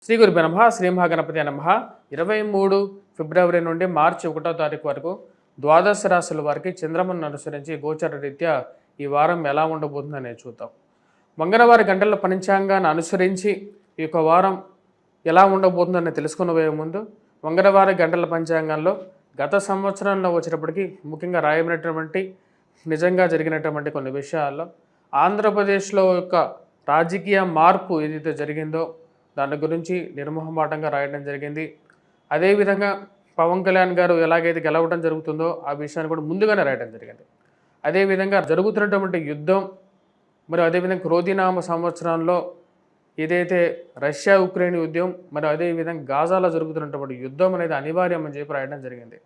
శ్రీ గురుభ్యో నమః శ్రీ మహాగణపతి నమః 23 ఫిబ్రవరి నుండి మార్చి 1వ తారీఖు వరకు ద్వాదశ రాశుల వారికి చంద్రమను అనుసరించి గోచర రీత్యా ఈ వారం ఎలా ఉండబోతుందనే చూద్దాం. మంగళవారి గంటల పంచాంగాన్ని అనుసరించి ఈ యొక్క వారం ఎలా ఉండబోతుందని తెలుసుకునే ముందు మంగళవారి గంటల పంచాంగంలో గత సంవత్సరంలో వచ్చేటప్పటికి ముఖ్యంగా రాయబడినటువంటి నిజంగా జరిగినటువంటి కొన్ని విషయాల్లో ఆంధ్రప్రదేశ్లో యొక్క రాజకీయ మార్పు ఏదైతే జరిగిందో దాని గురించి నిర్మోహమాటంగా రాయడం జరిగింది. అదేవిధంగా పవన్ కళ్యాణ్ గారు ఎలాగైతే గెలవడం జరుగుతుందో ఆ విషయాన్ని కూడా ముందుగానే రాయడం జరిగింది. అదేవిధంగా జరుగుతున్నటువంటి యుద్ధం మరియు అదేవిధంగా క్రోధినామ సంవత్సరంలో ఏదైతే రష్యా ఉక్రెయిన్ యుద్ధం మరియు అదేవిధంగా గాజాలో జరుగుతున్నటువంటి యుద్ధం అనేది అనివార్యం అని చెప్పి రాయడం జరిగింది.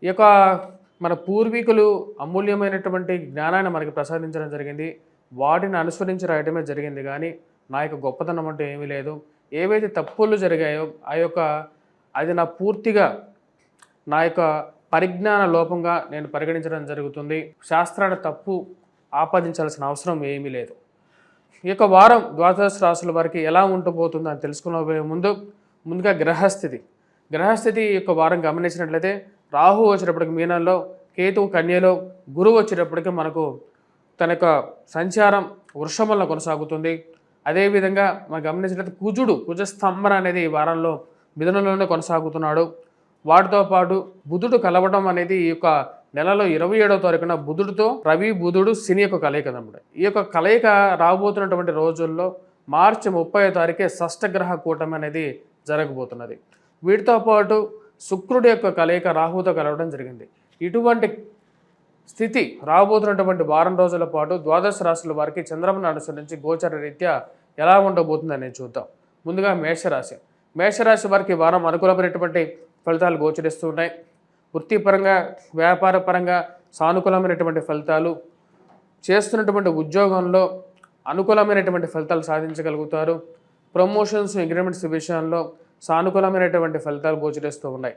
ఈ యొక్క మన పూర్వీకులు అమూల్యమైనటువంటి జ్ఞానాన్ని మనకి ప్రసాదించడం జరిగింది. వాటిని అనుసరించి రాయడమే జరిగింది. కానీ నా యొక్క గొప్పతనం అంటే ఏమీ లేదు. ఏవైతే తప్పులు జరిగాయో అది నా పూర్తిగా నా యొక్క పరిజ్ఞాన లోపంగా నేను పరిగణించడం జరుగుతుంది. శాస్త్రాన్ని తప్పు ఆపాదించాల్సిన అవసరం ఏమీ లేదు. ఈ యొక్క వారం ద్వాదశ రాశుల వారికి ఎలా ఉండబోతుందో అని తెలుసుకునే ముందుగా గ్రహస్థితి ఈ యొక్క వారం గమనించినట్లయితే రాహు వచ్చేటప్పటికి మీనంలో, కేతువు కన్యలో, గురువు వచ్చేటప్పటికి మనకు తన యొక్క సంచారం వృషభంలో కొనసాగుతుంది. అదేవిధంగా మనం గమనించినట్లయితే కుజస్తంభన అనేది ఈ వారంలో మిథునంలోనే కొనసాగుతున్నాడు. వాటితో పాటు బుధుడు కలవడం అనేది ఈ యొక్క నెలలో 27వ తారీఖున బుధుడితో రవి బుధుడు శని యొక్క కలయిక అన్నమాట. ఈ యొక్క కలయిక రాబోతున్నటువంటి రోజుల్లో మార్చి 30వ తారీఖే షష్టగ్రహ కూటమి అనేది జరగబోతున్నది. వీటితో పాటు శుక్రుడి యొక్క కలయిక రాహుతో కలవడం జరిగింది. ఇటువంటి స్థితి రాబోతున్నటువంటి వారం రోజుల పాటు ద్వాదశ రాశుల వారికి చంద్రమను అనుసరించి గోచర రీత్యా ఎలా ఉండబోతుందని చూద్దాం. ముందుగా మేషరాశి వారికి వారం అనుకూలమైనటువంటి ఫలితాలు గోచరిస్తూ ఉన్నాయి. వృత్తిపరంగా వ్యాపారపరంగా సానుకూలమైనటువంటి ఫలితాలు, చేస్తున్నటువంటి ఉద్యోగంలో అనుకూలమైనటువంటి ఫలితాలు సాధించగలుగుతారు. ప్రమోషన్స్ ఇంక్రిమెంట్స్ విషయంలో సానుకూలమైనటువంటి ఫలితాలు గోచరిస్తూ ఉన్నాయి.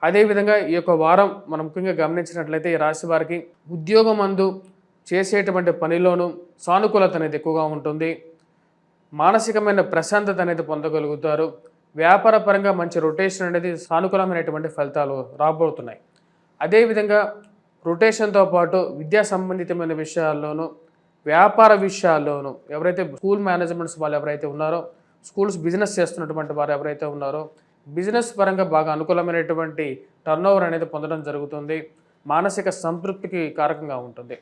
అదేవిధంగా ఈ యొక్క వారం మనం ముఖ్యంగా గమనించినట్లయితే ఈ రాశి వారికి ఉద్యోగం అందు చేసేటువంటి పనిలోనూ సానుకూలత అనేది ఎక్కువగా ఉంటుంది. మానసికమైన ప్రశాంతత అనేది పొందగలుగుతారు. వ్యాపార పరంగా మంచి రొటేషన్ అనేది సానుకూలమైనటువంటి ఫలితాలు రాబోతున్నాయి. అదేవిధంగా రొటేషన్తో పాటు విద్యా సంబంధితమైన విషయాల్లోనూ వ్యాపార విషయాల్లోనూ ఎవరైతే స్కూల్ మేనేజ్మెంట్స్ వాళ్ళు ఎవరైతే ఉన్నారో, స్కూల్స్ బిజినెస్ చేస్తున్నటువంటి వారు ఎవరైతే ఉన్నారో బిజినెస్ పరంగా బాగా అనుకూలమైనటువంటి టర్నోవర్ అనేది పొందడం జరుగుతుంది. మానసిక సంతృప్తికి కారకంగా ఉంటుంది.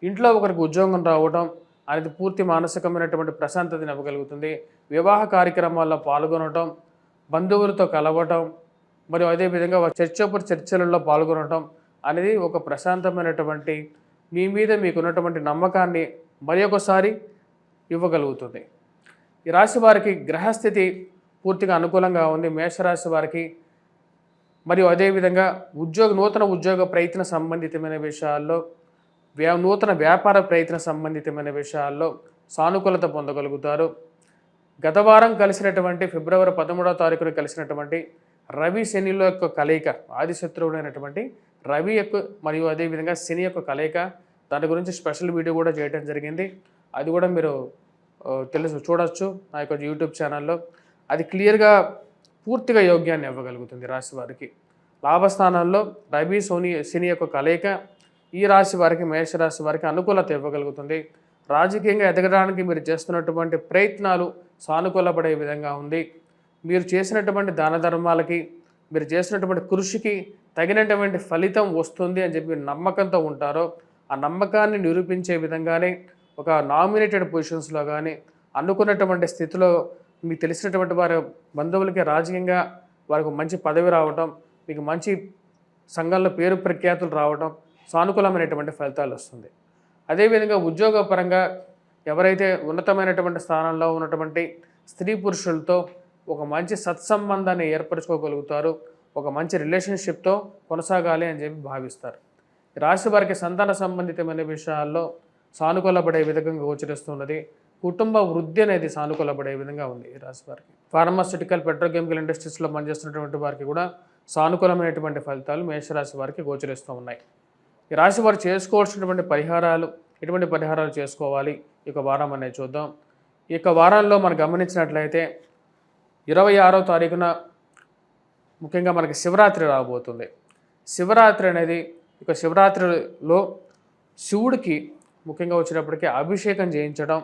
ఇంట్లో ఒకరికి ఉద్యోగం రావడం అనేది పూర్తి మానసికమైనటువంటి ప్రశాంతతని ఇవ్వగలుగుతుంది. వివాహ కార్యక్రమాల్లో పాల్గొనటం, బంధువులతో కలవటం మరియు అదేవిధంగా చర్చలలో పాల్గొనటం అనేది ఒక ప్రశాంతమైనటువంటి మీ మీద మీకున్నటువంటి నమ్మకాన్ని మరి ఒకసారి ఇవ్వగలుగుతుంది. ఈ రాశి వారికి గ్రహస్థితి పూర్తిగా అనుకూలంగా ఉంది. మేషరాశి వారికి మరియు అదేవిధంగా నూతన ఉద్యోగ ప్రయత్న సంబంధితమైన విషయాల్లో, నూతన వ్యాపార ప్రయత్న సంబంధితమైన విషయాల్లో సానుకూలత పొందగలుగుతారు. గత వారం కలిసినటువంటి ఫిబ్రవరి 13వ తారీఖున కలిసినటువంటి రవి శనిలో యొక్క కలయిక, ఆదిశత్రువుడైనటువంటి రవి యొక్క మరియు అదేవిధంగా శని యొక్క కలయిక, దాని గురించి స్పెషల్ వీడియో కూడా చేయడం జరిగింది. అది కూడా మీరు చూడొచ్చు నా యొక్క యూట్యూబ్ ఛానల్లో. అది క్లియర్గా పూర్తిగా యోగ్యాన్ని ఇవ్వగలుగుతుంది రాశి వారికి. లాభస్థానంలో రవి శని యొక్క కలయిక ఈ రాశి వారికి, మేషరాశి వారికి అనుకూలత ఇవ్వగలుగుతుంది. రాజకీయంగా ఎదగడానికి మీరు చేస్తున్నటువంటి ప్రయత్నాలు సానుకూలపడే విధంగా ఉంది. మీరు చేసినటువంటి దాన ధర్మాలకి, మీరు చేసినటువంటి కృషికి తగినటువంటి ఫలితం వస్తుంది అని చెప్పి నమ్మకంతో ఉంటారో ఆ నమ్మకాన్ని నిరూపించే విధంగానే ఒక నామినేటెడ్ పొజిషన్స్లో కానీ అనుకున్నటువంటి స్థితిలో మీకు తెలిసినటువంటి వారి బంధువులకి రాజకీయంగా వారికి మంచి పదవి రావటం, మీకు మంచి సంఘంలో పేరు ప్రఖ్యాతులు రావటం సానుకూలమైనటువంటి ఫలితాలు వస్తుంది. అదేవిధంగా ఉద్యోగపరంగా ఎవరైతే ఉన్నతమైనటువంటి స్థానంలో ఉన్నటువంటి స్త్రీ పురుషులతో ఒక మంచి సత్సంబంధాన్ని ఏర్పరచుకోగలుగుతారు. ఒక మంచి రిలేషన్షిప్తో కొనసాగాలి అని చెప్పి భావిస్తారు. రాశి వారికి సంతాన సంబంధితమైన విషయాల్లో సానుకూలపడే విధంగా గోచరిస్తున్నది. కుటుంబ వృద్ధి అనేది సానుకూలపడే విధంగా ఉంది ఈ రాశి వారికి. ఫార్మాస్యూటికల్, పెట్రోకెమికల్ ఇండస్ట్రీస్లో పనిచేస్తున్నటువంటి వారికి కూడా సానుకూలమైనటువంటి ఫలితాలు మేషరాశి వారికి గోచరిస్తూ ఉన్నాయి. ఈ రాశి వారు చేసుకోవాల్సినటువంటి పరిహారాలు, ఎటువంటి పరిహారాలు చేసుకోవాలి ఈ యొక్క వారం అనేది చూద్దాం. ఈ యొక్క వారాల్లో మనం గమనించినట్లయితే 26వ తారీఖున ముఖ్యంగా మనకి శివరాత్రి రాబోతుంది. శివరాత్రి అనేది ఇక శివరాత్రిలో శివుడికి ముఖ్యంగా వచ్చినప్పటికీ అభిషేకం చేయించడం,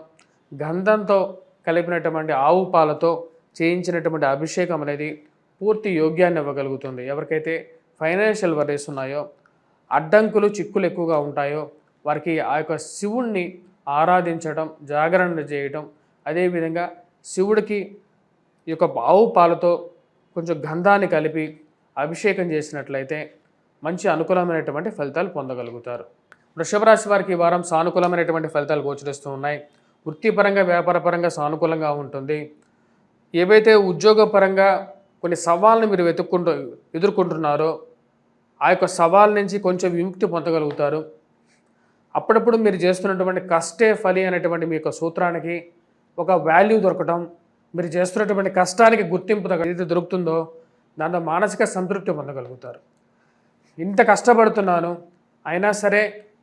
గంధంతో కలిపినటువంటి ఆవు పాలతో చేయించినటువంటి అభిషేకం అనేది పూర్తి యోగ్యాన్ని ఇవ్వగలుగుతుంది. ఎవరికైతే ఫైనాన్షియల్ వరీస్ ఉన్నాయో, అడ్డంకులు చిక్కులు ఎక్కువగా ఉంటాయో వారికి ఆ యొక్క శివుణ్ణి ఆరాధించడం, జాగరణ చేయడం, అదేవిధంగా శివుడికి ఈ యొక్క ఆవు పాలతో కొంచెం గంధాన్ని కలిపి అభిషేకం చేసినట్లయితే మంచి అనుకూలమైనటువంటి ఫలితాలు పొందగలుగుతారు. వృషభ రాశి వారికి ఈ వారం సానుకూలమైనటువంటి ఫలితాలు గోచరిస్తూ ఉన్నాయి. వృత్తిపరంగా, వ్యాపారపరంగా సానుకూలంగా ఉంటుంది. ఏవైతే ఉద్యోగపరంగా కొన్ని సవాళ్ళను మీరు ఎదుర్కొంటున్నారో ఆ యొక్క సవాల్ నుంచి కొంచెం విముక్తి పొందగలుగుతారు. అప్పుడప్పుడు మీరు చేస్తున్నటువంటి కష్టే ఫలి అనేటువంటి మీ యొక్క సూత్రానికి ఒక వాల్యూ దొరకటం, మీరు చేస్తున్నటువంటి కష్టానికి గుర్తింపు ఏదైతే దొరుకుతుందో దాంతో మానసిక సంతృప్తి పొందగలుగుతారు. ఇంత కష్టపడుతున్నాను అయినా సరే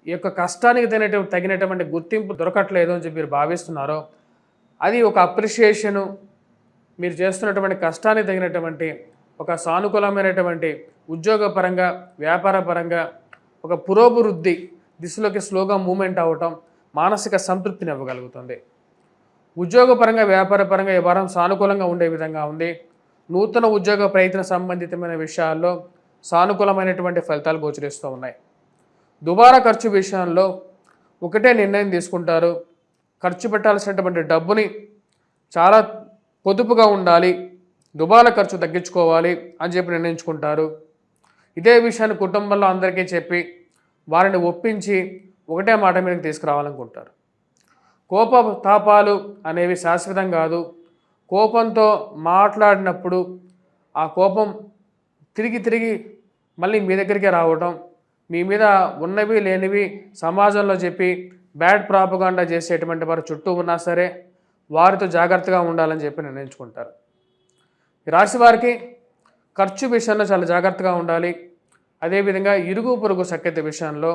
ఈ యొక్క కష్టానికి తగినటువంటి గుర్తింపు దొరకట్లేదు అని చెప్పి మీరు భావిస్తున్నారో అది ఒక అప్రిషియేషను, మీరు చేస్తున్నటువంటి కష్టానికి తగినటువంటి ఒక సానుకూలమైనటువంటి ఉద్యోగపరంగా, వ్యాపారపరంగా ఒక పురోభివృద్ధి దిశలోకి స్లోగా మూమెంట్ అవ్వటం మానసిక సంతృప్తిని ఇవ్వగలుగుతుంది. ఉద్యోగపరంగా, వ్యాపారపరంగా ఈ వారం సానుకూలంగా ఉండే విధంగా ఉంది. నూతన ఉద్యోగ ప్రయత్న సంబంధితమైన విషయాల్లో సానుకూలమైనటువంటి ఫలితాలు గోచరిస్తూ ఉన్నాయి. దుబారా ఖర్చు విషయంలో ఒకటే నిర్ణయం తీసుకుంటారు. ఖర్చు పెట్టాల్సినటువంటి డబ్బుని చాలా పొదుపుగా ఉండాలి, దుబారా ఖర్చు తగ్గించుకోవాలి అని చెప్పి నిర్ణయించుకుంటారు. ఇదే విషయాన్ని కుటుంబంలో అందరికీ చెప్పి వారిని ఒప్పించి ఒకటే మాట మీదకి తీసుకురావాలనుకుంటారు. కోప తాపాలు అనేవి శాశ్వతం కాదు. కోపంతో మాట్లాడినప్పుడు ఆ కోపం తిరిగి మళ్ళీ మీ దగ్గరికే రావటం, మీ మీద ఉన్నవి లేనివి సమాజంలో చెప్పి బ్యాడ్ ప్రాపగాండా చేసేటువంటి వారు చుట్టూ ఉన్నా సరే వారితో జాగ్రత్తగా ఉండాలని చెప్పి నిర్ణయించుకుంటారు. ఈ రాశి వారికి ఖర్చు విషయంలో చాలా జాగ్రత్తగా ఉండాలి. అదేవిధంగా ఇరుగు పొరుగు సఖ్యత విషయంలో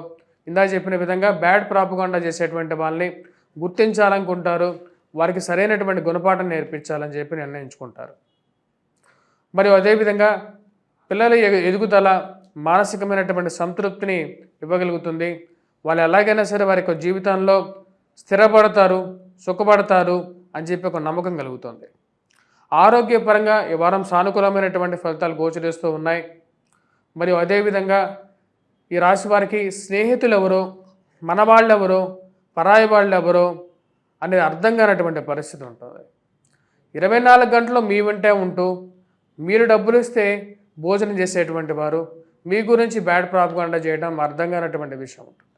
ఇందా చెప్పిన విధంగా బ్యాడ్ ప్రాపగాండా చేసేటువంటి వాళ్ళని గుర్తించాలనుకుంటారు. వారికి సరైనటువంటి గుణపాఠం నేర్పించాలని చెప్పి నిర్ణయించుకుంటారు. మరియు అదేవిధంగా పిల్లల ఎదుగుదల మానసికమైనటువంటి సంతృప్తిని ఇవ్వగలుగుతుంది. వాళ్ళు ఎలాగైనా సరే వారి యొక్క జీవితంలో స్థిరపడతారు, సుఖపడతారు అని చెప్పి ఒక నమ్మకం కలుగుతుంది. ఆరోగ్యపరంగా ఈ వారం సానుకూలమైనటువంటి ఫలితాలు గోచరిస్తూ ఉన్నాయి. మరియు అదేవిధంగా ఈ రాశి వారికి స్నేహితులు ఎవరో, మన వాళ్ళు ఎవరో, పరాయి వాళ్ళు ఎవరో అనేది అర్థం కానటువంటి పరిస్థితి ఉంటుంది. 24 గంటలు మీ వెంటే ఉంటూ మీరు డబ్బులు ఇస్తే భోజనం చేసేటువంటి వారు మీ గురించి బ్యాడ్ ప్రాపగాండా చేయడం అర్థం కానటువంటి విషయం ఉంటుంది.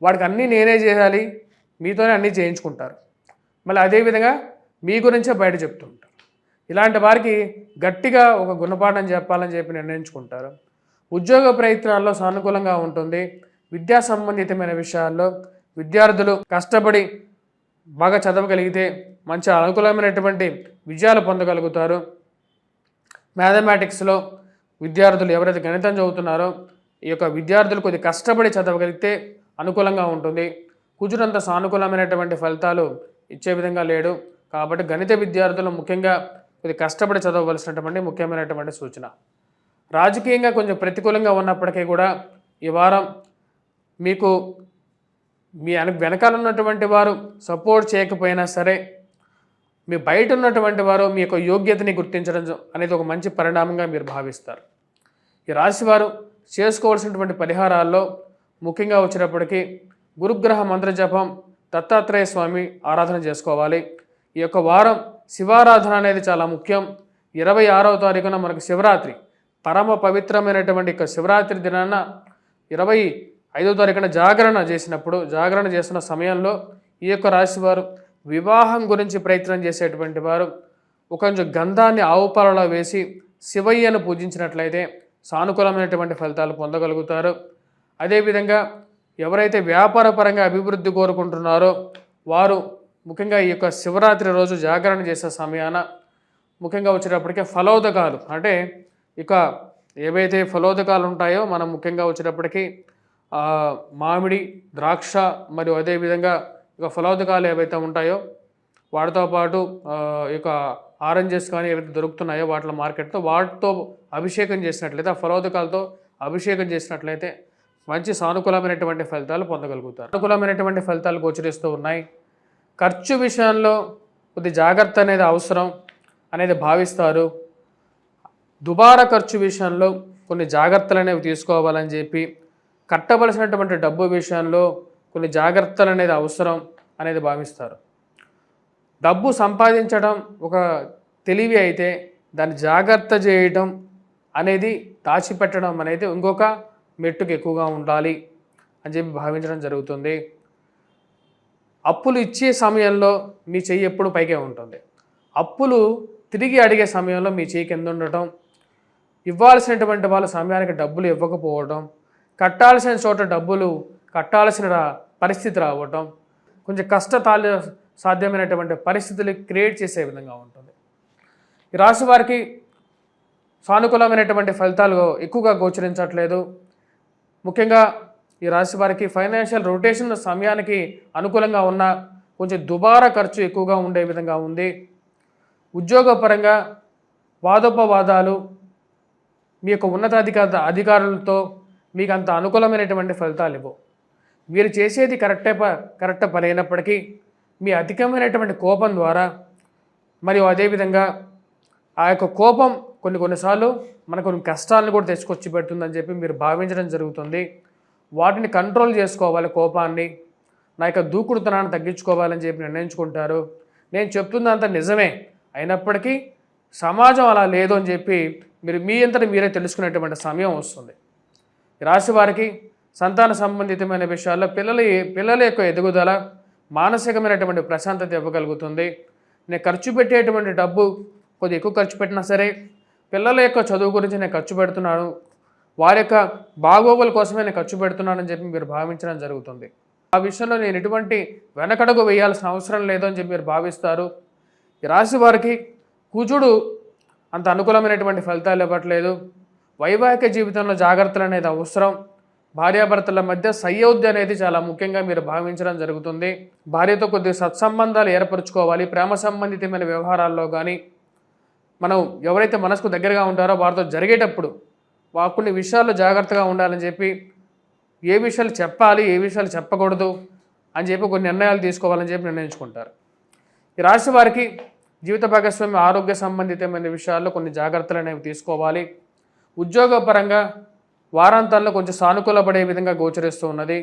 వాడికి అన్నీ నేనే చేయాలి, మీతోనే అన్నీ చేయించుకుంటారు. మళ్ళీ అదేవిధంగా మీ గురించే బయట చెప్తుంటారు. ఇలాంటి వారికి గట్టిగా ఒక గుణపాఠం చెప్పాలని చెప్పి నిర్ణయించుకుంటారు. ఉద్యోగ ప్రయత్నాల్లో సానుకూలంగా ఉంటుంది. విద్యా సంబంధితమైన విషయాల్లో విద్యార్థులు కష్టపడి బాగా చదవగలిగితే మంచి అనుకూలమైనటువంటి విజయాలు పొందగలుగుతారు. మ్యాథమెటిక్స్లో విద్యార్థులు ఎవరైతే గణితం చదువుతున్నారో ఈ యొక్క విద్యార్థులు కొద్ది కష్టపడి చదవగలిగితే అనుకూలంగా ఉంటుంది. కుజునంత సానుకూలమైనటువంటి ఫలితాలు ఇచ్చే విధంగా లేడు. కాబట్టి గణిత విద్యార్థులు ముఖ్యంగా కొద్ది కష్టపడి చదవవలసినటువంటి ముఖ్యమైనటువంటి సూచన. రాజకీయంగా కొంచెం ప్రతికూలంగా ఉన్నప్పటికీ కూడా ఈ వారం మీకు మీ వెనకాల ఉన్నటువంటి వారు సపోర్ట్ చేయకపోయినా సరే మీ బయట ఉన్నటువంటి వారు మీ యొక్క యోగ్యతని గుర్తించడం అనేది ఒక మంచి పరిణామంగా మీరు భావిస్తారు. ఈ రాశివారు చేసుకోవాల్సినటువంటి పరిహారాల్లో ముఖ్యంగా వచ్చినప్పటికీ గురుగ్రహ మంత్రజపం, దత్తాత్రేయ స్వామి ఆరాధన చేసుకోవాలి. ఈ యొక్క వారం శివారాధన అనేది చాలా ముఖ్యం. 26వ తారీఖున మనకు శివరాత్రి, పరమ పవిత్రమైనటువంటి శివరాత్రి దినాన 25వ తారీఖున జాగరణ చేస్తున్న సమయంలో ఈ యొక్క రాశివారు వివాహం గురించి ప్రయత్నం చేసేటువంటి వారు కొంచెం గంధాన్ని ఆవు పాలలో వేసి శివయ్యను పూజించినట్లయితే సానుకూలమైనటువంటి ఫలితాలు పొందగలుగుతారు. అదేవిధంగా ఎవరైతే వ్యాపారపరంగా అభివృద్ధి కోరుకుంటున్నారో వారు ముఖ్యంగా ఈ యొక్క శివరాత్రి రోజు జాగరణ చేసే సమయాన ముఖ్యంగా వచ్చేటప్పటికే ఫలోదకాలు, అంటే ఇక ఏవైతే ఫలోదకాలు ఉంటాయో మనం ముఖ్యంగా వచ్చేటప్పటికి మామిడి, ద్రాక్ష మరియు అదేవిధంగా ఇక ఫలోదకాలు ఏవైతే ఉంటాయో వాటితో పాటు ఇక ఆరెంజెస్ కానీ ఏవైతే దొరుకుతున్నాయో వాటిలో మార్కెట్తో వాటితో అభిషేకం చేసినట్లయితే, ఆ ఫలోదకాలతో అభిషేకం చేసినట్లయితే మంచి సానుకూలమైనటువంటి ఫలితాలు పొందగలుగుతారు. అనుకూలమైనటువంటి ఫలితాలు గోచరిస్తూ ఉన్నాయి. ఖర్చు విషయంలో కొద్ది జాగ్రత్త అనేది అవసరం అనేది భావిస్తారు. దుబారా ఖర్చు విషయంలో కొన్ని జాగ్రత్తలు అనేవి తీసుకోవాలని చెప్పి, కట్టవలసినటువంటి డబ్బు విషయంలో కొన్ని జాగ్రత్తలు అనేది అవసరం అనేది భావిస్తారు. డబ్బు సంపాదించడం ఒక తెలివి అయితే దాన్ని జాగ్రత్త చేయడం అనేది, దాచిపెట్టడం అనేది ఇంకొక మెట్టుకు ఎక్కువగా ఉండాలి అని చెప్పి భావించడం జరుగుతుంది. అప్పులు ఇచ్చే సమయంలో మీ చెయ్యి ఎప్పుడు పైకే ఉంటుంది. అప్పులు తిరిగి అడిగే సమయంలో మీ చెయ్యి కింద ఉండటం, ఇవ్వాల్సినటువంటి వాళ్ళ సమయానికి డబ్బులు ఇవ్వకపోవడం, కట్టాల్సిన చోట డబ్బులు కట్టాల్సిన పరిస్థితి రావటం, కొంచెం సాధ్యమైనటువంటి పరిస్థితులు క్రియేట్ చేసే విధంగా ఉంటుంది. ఈ రాశి వారికి సానుకూలమైనటువంటి ఫలితాలు ఎక్కువగా గోచరించట్లేదు. ముఖ్యంగా ఈ రాశి వారికి ఫైనాన్షియల్ రొటేషన్ సమయానికి అనుకూలంగా ఉన్న కొంచెం దుబారా ఖర్చు ఎక్కువగా ఉండే విధంగా ఉంది. ఉద్యోగపరంగా వాదోపవాదాలు మీ యొక్క అధికారులతో మీకు అంత అనుకూలమైనటువంటి ఫలితాలు ఇవ్వవు. మీరు చేసేది కరెక్ట్ పని అయినప్పటికీ మీ అధికమైనటువంటి కోపం ద్వారా, మరియు అదేవిధంగా ఆ యొక్క కోపం కొన్నిసార్లు మనకు కొన్ని కష్టాలను కూడా తెచ్చుకొచ్చి పెడుతుందని చెప్పి మీరు భావించడం జరుగుతుంది. వాటిని కంట్రోల్ చేసుకోవాలి. కోపాన్ని, నా యొక్క దూకుడుతనాన్ని తగ్గించుకోవాలని చెప్పి నిర్ణయించుకుంటారు. నేను చెప్తున్నంత నిజమే అయినప్పటికీ సమాజం అలా లేదు అని చెప్పి మీరు మీ అంతటా మీరే తెలుసుకునేటువంటి సమయం వస్తుంది. ఈ రాశి వారికి సంతాన సంబంధితమైన విషయాల్లో పిల్లల యొక్క ఎదుగుదల, మానసికమైనటువంటి ప్రశాంతత ఇవ్వగలుగుతుంది. నేను ఖర్చు పెట్టేటువంటి డబ్బు కొద్దిగా ఎక్కువ ఖర్చు పెట్టినా సరే, పిల్లల యొక్క చదువు గురించి నేను ఖర్చు పెడుతున్నాను, వారి యొక్క బాగోగుల కోసమే నేను ఖర్చు పెడుతున్నానని చెప్పి మీరు భావించడం జరుగుతుంది. ఆ విషయంలో నేను ఎటువంటి వెనకడుగు వేయాల్సిన అవసరం లేదు అని చెప్పి మీరు భావిస్తారు. ఈ రాశి వారికి కుజుడు అంత అనుకూలమైనటువంటి ఫలితాలు ఇవ్వట్లేదు. వైవాహిక జీవితంలో జాగ్రత్తలు అనేది అవసరం. భార్యాభర్తల మధ్య సయోధ్య అనేది చాలా ముఖ్యంగా మీరు భావించడం జరుగుతుంది. భార్యతో కొద్దిగా సత్సంబంధాలు ఏర్పరచుకోవాలి. ప్రేమ సంబంధితమైన వ్యవహారాల్లో కానీ, మనం ఎవరైతే మనసుకు దగ్గరగా ఉంటారో వారితో జరిగేటప్పుడు కొన్ని విషయాల్లో జాగ్రత్తగా ఉండాలని చెప్పి, ఏ విషయాలు చెప్పాలి, ఏ విషయాలు చెప్పకూడదు అని చెప్పి కొన్ని నిర్ణయాలు తీసుకోవాలని చెప్పి నిర్ణయించుకుంటారు. ఈ రాశి వారికి జీవిత భాగస్వామి ఆరోగ్య సంబంధితమైన విషయాల్లో కొన్ని జాగ్రత్తలు అనేవి తీసుకోవాలి. ఉద్యోగపరంగా వారాంతాల్లో కొంచెం సానుకూలపడే విధంగా గోచరిస్తూ ఉన్నది.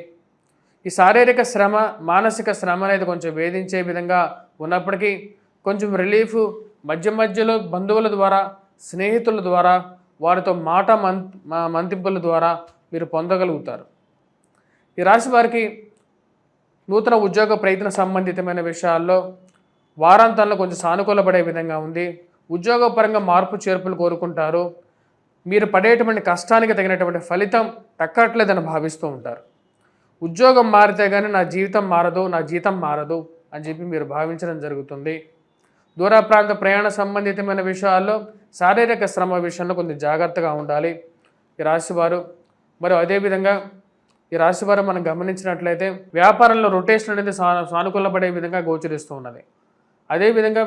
ఈ శారీరక శ్రమ, మానసిక శ్రమ అనేది కొంచెం వేధించే విధంగా ఉన్నప్పటికీ కొంచెం రిలీఫ్ మధ్యలో బంధువుల ద్వారా, స్నేహితుల ద్వారా, వారితో మంతింపుల ద్వారా మీరు పొందగలుగుతారు. ఈ రాశి వారికి నూతన ఉద్యోగ ప్రయత్న సంబంధితమైన విషయాల్లో వారాంతాల్లో కొంచెం సానుకూలపడే విధంగా ఉంది. ఉద్యోగపరంగా మార్పు చేర్పులు కోరుకుంటారు. మీరు పడేటువంటి కష్టానికి తగినటువంటి ఫలితం దక్కట్లేదని భావిస్తూ ఉంటారు. ఉద్యోగం మారితే కానీ నా జీవితం మారదు, నా జీతం మారదు అని చెప్పి మీరు భావించడం జరుగుతుంది. దూర ప్రాంత ప్రయాణ సంబంధితమైన విషయాల్లో, శారీరక శ్రమ విషయంలో కొంచెం జాగ్రత్తగా ఉండాలి ఈ రాశివారు. మరి అదేవిధంగా ఈ రాశివారు మనం గమనించినట్లయితే వ్యాపారంలో రొటేషన్ అనేది సానుకూలపడే విధంగా గోచరిస్తూ ఉన్నది. అదేవిధంగా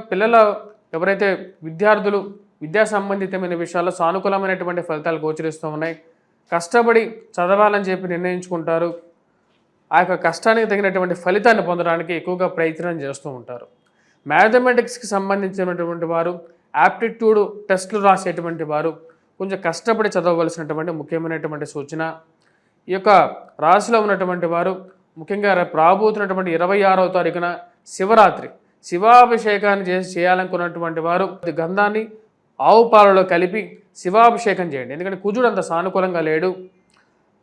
ఎవరైతే విద్యార్థులు విద్యా సంబంధితమైన విషయాల్లో సానుకూలమైనటువంటి ఫలితాలు గోచరిస్తూ ఉన్నాయి. కష్టపడి చదవాలని చెప్పి నిర్ణయించుకుంటారు. ఆ యొక్క కష్టానికి తగినటువంటి ఫలితాన్ని పొందడానికి ఎక్కువగా ప్రయత్నం చేస్తూ ఉంటారు. మ్యాథమెటిక్స్కి సంబంధించినటువంటి వారు, యాప్టిట్యూడ్ టెస్టులు రాసేటువంటి వారు కొంచెం కష్టపడి చదవవలసినటువంటి ముఖ్యమైనటువంటి సూచన. ఈ యొక్క రాశిలో ఉన్నటువంటి వారు ముఖ్యంగా రాబోతున్నటువంటి 26వ తారీఖున శివరాత్రి శివాభిషేకాన్ని చేయాలనుకున్నటువంటి వారు గంధాన్ని ఆవు పాలలో కలిపి శివాభిషేకం చేయండి. ఎందుకంటే కుజుడు అంత సానుకూలంగా లేడు.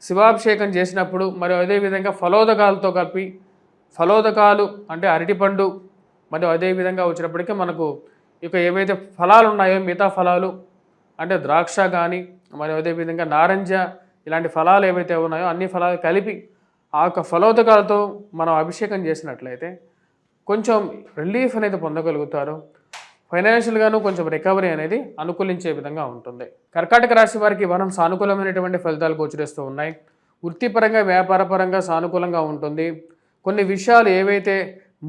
శివాభిషేకం చేసినప్పుడు మరి అదేవిధంగా ఫలోదకాలతో కలిపి, ఫలోదకాలు అంటే అరటిపండు, మరియు అదేవిధంగా వచ్చినప్పటికీ మనకు ఇక ఏవైతే ఫలాలు ఉన్నాయో మిగతా ఫలాలు అంటే ద్రాక్ష కానీ, మరి అదేవిధంగా నారింజ, ఇలాంటి ఫలాలు ఏవైతే ఉన్నాయో అన్ని ఫలాలు కలిపి ఆ యొక్క ఫలోదకాలతో మనం అభిషేకం చేసినట్లయితే కొంచెం రిలీఫ్ అనేది పొందగలుగుతారు. ఫైనాన్షియల్గాను కొంచెం రికవరీ అనేది అనుకూలించే విధంగా ఉంటుంది. కర్కాటక రాశి వారికి వరం సానుకూలమైనటువంటి ఫలితాలు గోచరిస్తూ ఉన్నాయి. వృత్తిపరంగా, వ్యాపారపరంగా సానుకూలంగా ఉంటుంది. కొన్ని విషయాలు ఏవైతే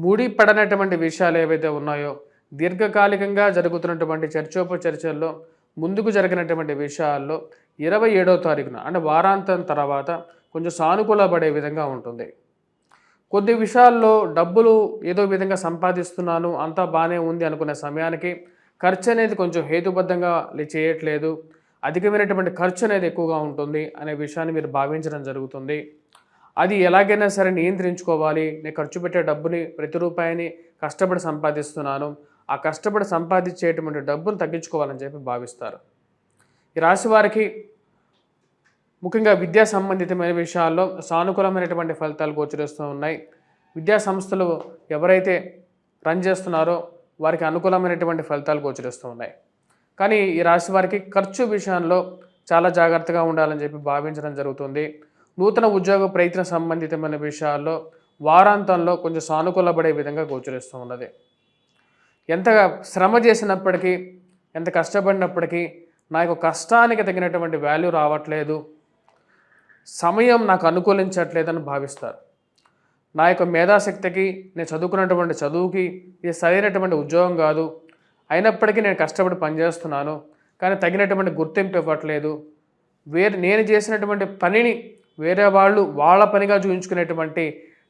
ముడిపడనటువంటి విషయాలు ఏవైతే ఉన్నాయో దీర్ఘకాలికంగా జరుగుతున్నటువంటి చర్చోపచర్చల్లో ముందుకు జరిగినటువంటి విషయాల్లో 27వ తారీఖున అంటే వారాంతం తర్వాత కొంచెం సానుకూల పడే విధంగా ఉంటుంది. కొద్ది విషయాల్లో డబ్బులు ఏదో విధంగా సంపాదిస్తున్నాను అంతా బాగానే ఉంది అనుకునే సమయానికి ఖర్చు అనేది కొంచెం హేతుబద్ధంగా చేయట్లేదు, అధికమైనటువంటి ఖర్చు అనేది ఎక్కువగా ఉంటుంది అనే విషయాన్ని మీరు భావించడం జరుగుతుంది. అది ఎలాగైనా సరే నియంత్రించుకోవాలి, నేను ఖర్చు పెట్టే డబ్బుని ప్రతి రూపాయిని కష్టపడి సంపాదిస్తున్నాను, ఆ కష్టపడి సంపాదించేటువంటి డబ్బును తగ్గించుకోవాలని చెప్పి భావిస్తారు. ఈ రాశి వారికి ముఖ్యంగా విద్యా సంబంధితమైన విషయాల్లో సానుకూలమైనటువంటి ఫలితాలు గోచరిస్తూ ఉన్నాయి. విద్యా సంస్థలు ఎవరైతే రన్ చేస్తున్నారో వారికి అనుకూలమైనటువంటి ఫలితాలు గోచరిస్తూ ఉన్నాయి. కానీ ఈ రాశి వారికి ఖర్చు విషయంలో చాలా జాగ్రత్తగా ఉండాలని చెప్పి భావించడం జరుగుతుంది. నూతన ఉద్యోగ ప్రయత్న సంబంధితమైన విషయాల్లో వారాంతంలో కొంచెం సానుకూలపడే విధంగా గోచరిస్తూ ఉన్నది. ఎంతగా శ్రమ చేసినప్పటికీ, ఎంత కష్టపడినప్పటికీ నా యొక్క కష్టానికి తగినటువంటి వాల్యూ రావట్లేదు, సమయం నాకు అనుకూలించట్లేదని భావిస్తారు. నా యొక్క మేధాశక్తికి, నేను చదువుకున్నటువంటి చదువుకి ఇది సరైనటువంటి ఉద్యోగం కాదు, అయినప్పటికీ నేను కష్టపడి పనిచేస్తున్నాను కానీ తగినటువంటి గుర్తింపు ఇవ్వట్లేదు, నేను చేసినటువంటి పనిని వేరే వాళ్ళు వాళ్ళ పనిగా చూపించుకునేటువంటి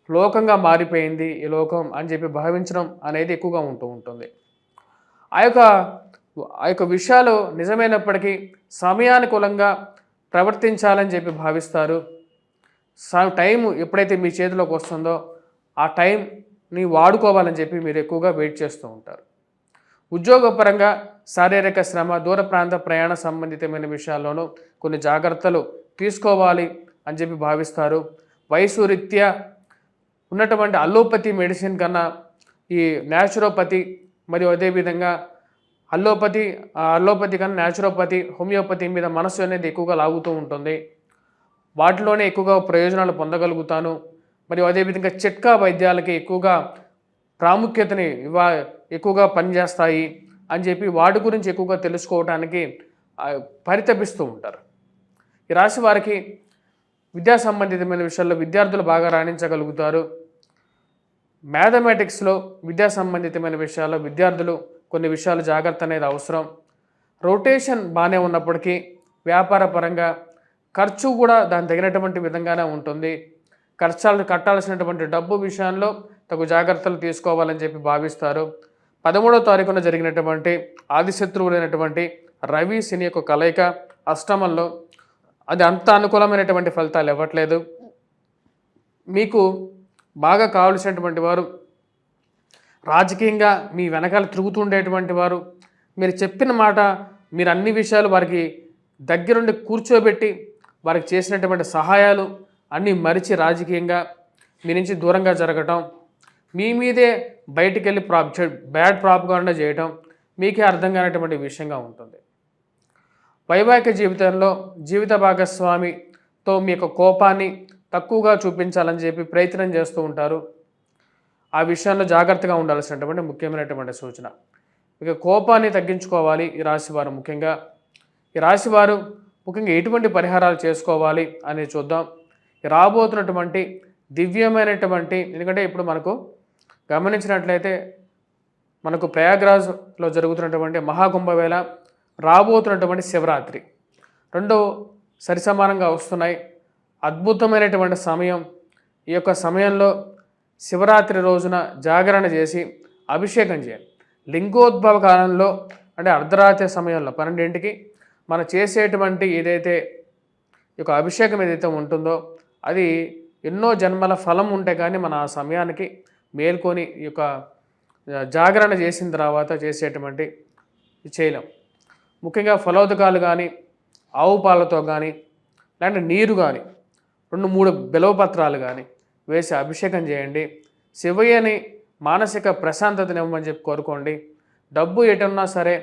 లోకంగా మారిపోయింది ఈ లోకం అని చెప్పి భావించడం అనేది ఎక్కువగా ఉంటుంది. ఆ యొక్క విషయాలు నిజమైనప్పటికీ సమయానుకూలంగా ప్రవర్తించాలని చెప్పి భావిస్తారు. టైం ఎప్పుడైతే మీ చేతిలోకి వస్తుందో ఆ టైంని వాడుకోవాలని చెప్పి మీరు ఎక్కువగా వెయిట్ చేస్తూ ఉంటారు. ఉద్యోగపరంగా శారీరక శ్రమ, దూర ప్రాంత ప్రయాణ సంబంధితమైన విషయాల్లోనూ కొన్ని జాగ్రత్తలు తీసుకోవాలి అని చెప్పి భావిస్తారు. వయసు రీత్యా ఉన్నటువంటి అల్లోపతి మెడిసిన్ కన్నా ఈ న్యాచురోపతి మరియు అదేవిధంగా అల్లోపతి కన్నా న్యాచురోపతి, హోమియోపతి మీద మనసు అనేది ఎక్కువగా లాగుతూ ఉంటుంది. వాటిలోనే ఎక్కువగా ప్రయోజనాలు పొందగలుగుతాను. మరియు అదేవిధంగా చిట్కా వైద్యాలకి ఎక్కువగా ప్రాముఖ్యతని ఎక్కువగా పనిచేస్తాయి అని చెప్పి వాటి గురించి ఎక్కువగా తెలుసుకోవడానికి పరితపిస్తూ ఉంటారు. ఈ రాశి వారికి విద్యా సంబంధితమైన విషయాల్లో విద్యార్థులు బాగా రాణించగలుగుతారు. మ్యాథమెటిక్స్లో విద్యా సంబంధితమైన విషయాల్లో విద్యార్థులు కొన్ని విషయాలు జాగ్రత్త అనేది అవసరం. రొటేషన్ బాగానే ఉన్నప్పటికీ వ్యాపార పరంగా ఖర్చు కూడా దాని తగినటువంటి విధంగానే ఉంటుంది. కట్టాల్సినటువంటి డబ్బు విషయంలో తగు జాగ్రత్తలు తీసుకోవాలని చెప్పి భావిస్తారు. 13వ తారీఖున జరిగినటువంటి ఆదిశత్రువులైనటువంటి రవి శని యొక్క కలయిక అష్టమంలో అది అంత అనుకూలమైనటువంటి ఫలితాలు ఇవ్వట్లేదు. మీకు బాగా కావలసినటువంటి వారు రాజకీయంగా మీ వెనకాల తిరుగుతుండేటువంటి వారు, మీరు చెప్పిన మాట మీరు అన్ని విషయాలు వారికి దగ్గరుండి కూర్చోబెట్టి వారికి చేసినటువంటి సహాయాలు అన్నీ మరిచి రాజకీయంగా మీ నుంచి దూరంగా జరగటం, మీ మీదే బయటికి వెళ్ళి బ్యాడ్ ప్రాపగాండా చేయటం మీకే అర్థం కానటువంటి విషయంగా ఉంటుంది. వైవాహిక జీవితంలో జీవిత భాగస్వామితో మీ యొక్క కోపాన్ని తక్కువగా చూపించాలని చెప్పి ప్రయత్నం చేస్తూ ఉంటారు. ఆ విషయంలో జాగ్రత్తగా ఉండాల్సినటువంటి ముఖ్యమైనటువంటి సూచన. ఇక కోపాన్ని తగ్గించుకోవాలి ఈ రాశివారు. ఈ రాశివారు ముఖ్యంగా ఎటువంటి పరిహారాలు చేసుకోవాలి అనేది చూద్దాం. రాబోతున్నటువంటి దివ్యమైనటువంటి, ఎందుకంటే ఇప్పుడు మనకు గమనించినట్లయితే మనకు ప్రయాగ్రాజ్లో జరుగుతున్నటువంటి మహాకుంభవేళ, రాబోతున్నటువంటి శివరాత్రి రెండు సరిసమానంగా వస్తున్నాయి. అద్భుతమైనటువంటి సమయం. ఈ యొక్క సమయంలో శివరాత్రి రోజున జాగరణ చేసి అభిషేకం చేయాలి. లింగోద్భవ కాలంలో అంటే అర్ధరాత్రి సమయంలో 12ంటికి మనం చేసేటువంటి ఏదైతే ఈ యొక్క అభిషేకం ఏదైతే ఉంటుందో అది ఎన్నో జన్మల ఫలం ఉంటే కానీ మన ఆ సమయానికి మేల్కొని ఈ యొక్క జాగరణ చేసిన తర్వాత చేసేటువంటి చేయలేం. ముఖ్యంగా ఫలోదకాలు కానీ, ఆవు పాలతో కానీ, లేదంటే నీరు కానీ, 2-3 బిలవపత్రాలు కానీ వేసి అభిషేకం చేయండి. శివయ్యని మానసిక ప్రశాంతతని ఇవ్వమని చెప్పి కోరుకోండి. డబ్బు ఎటున్నా సరే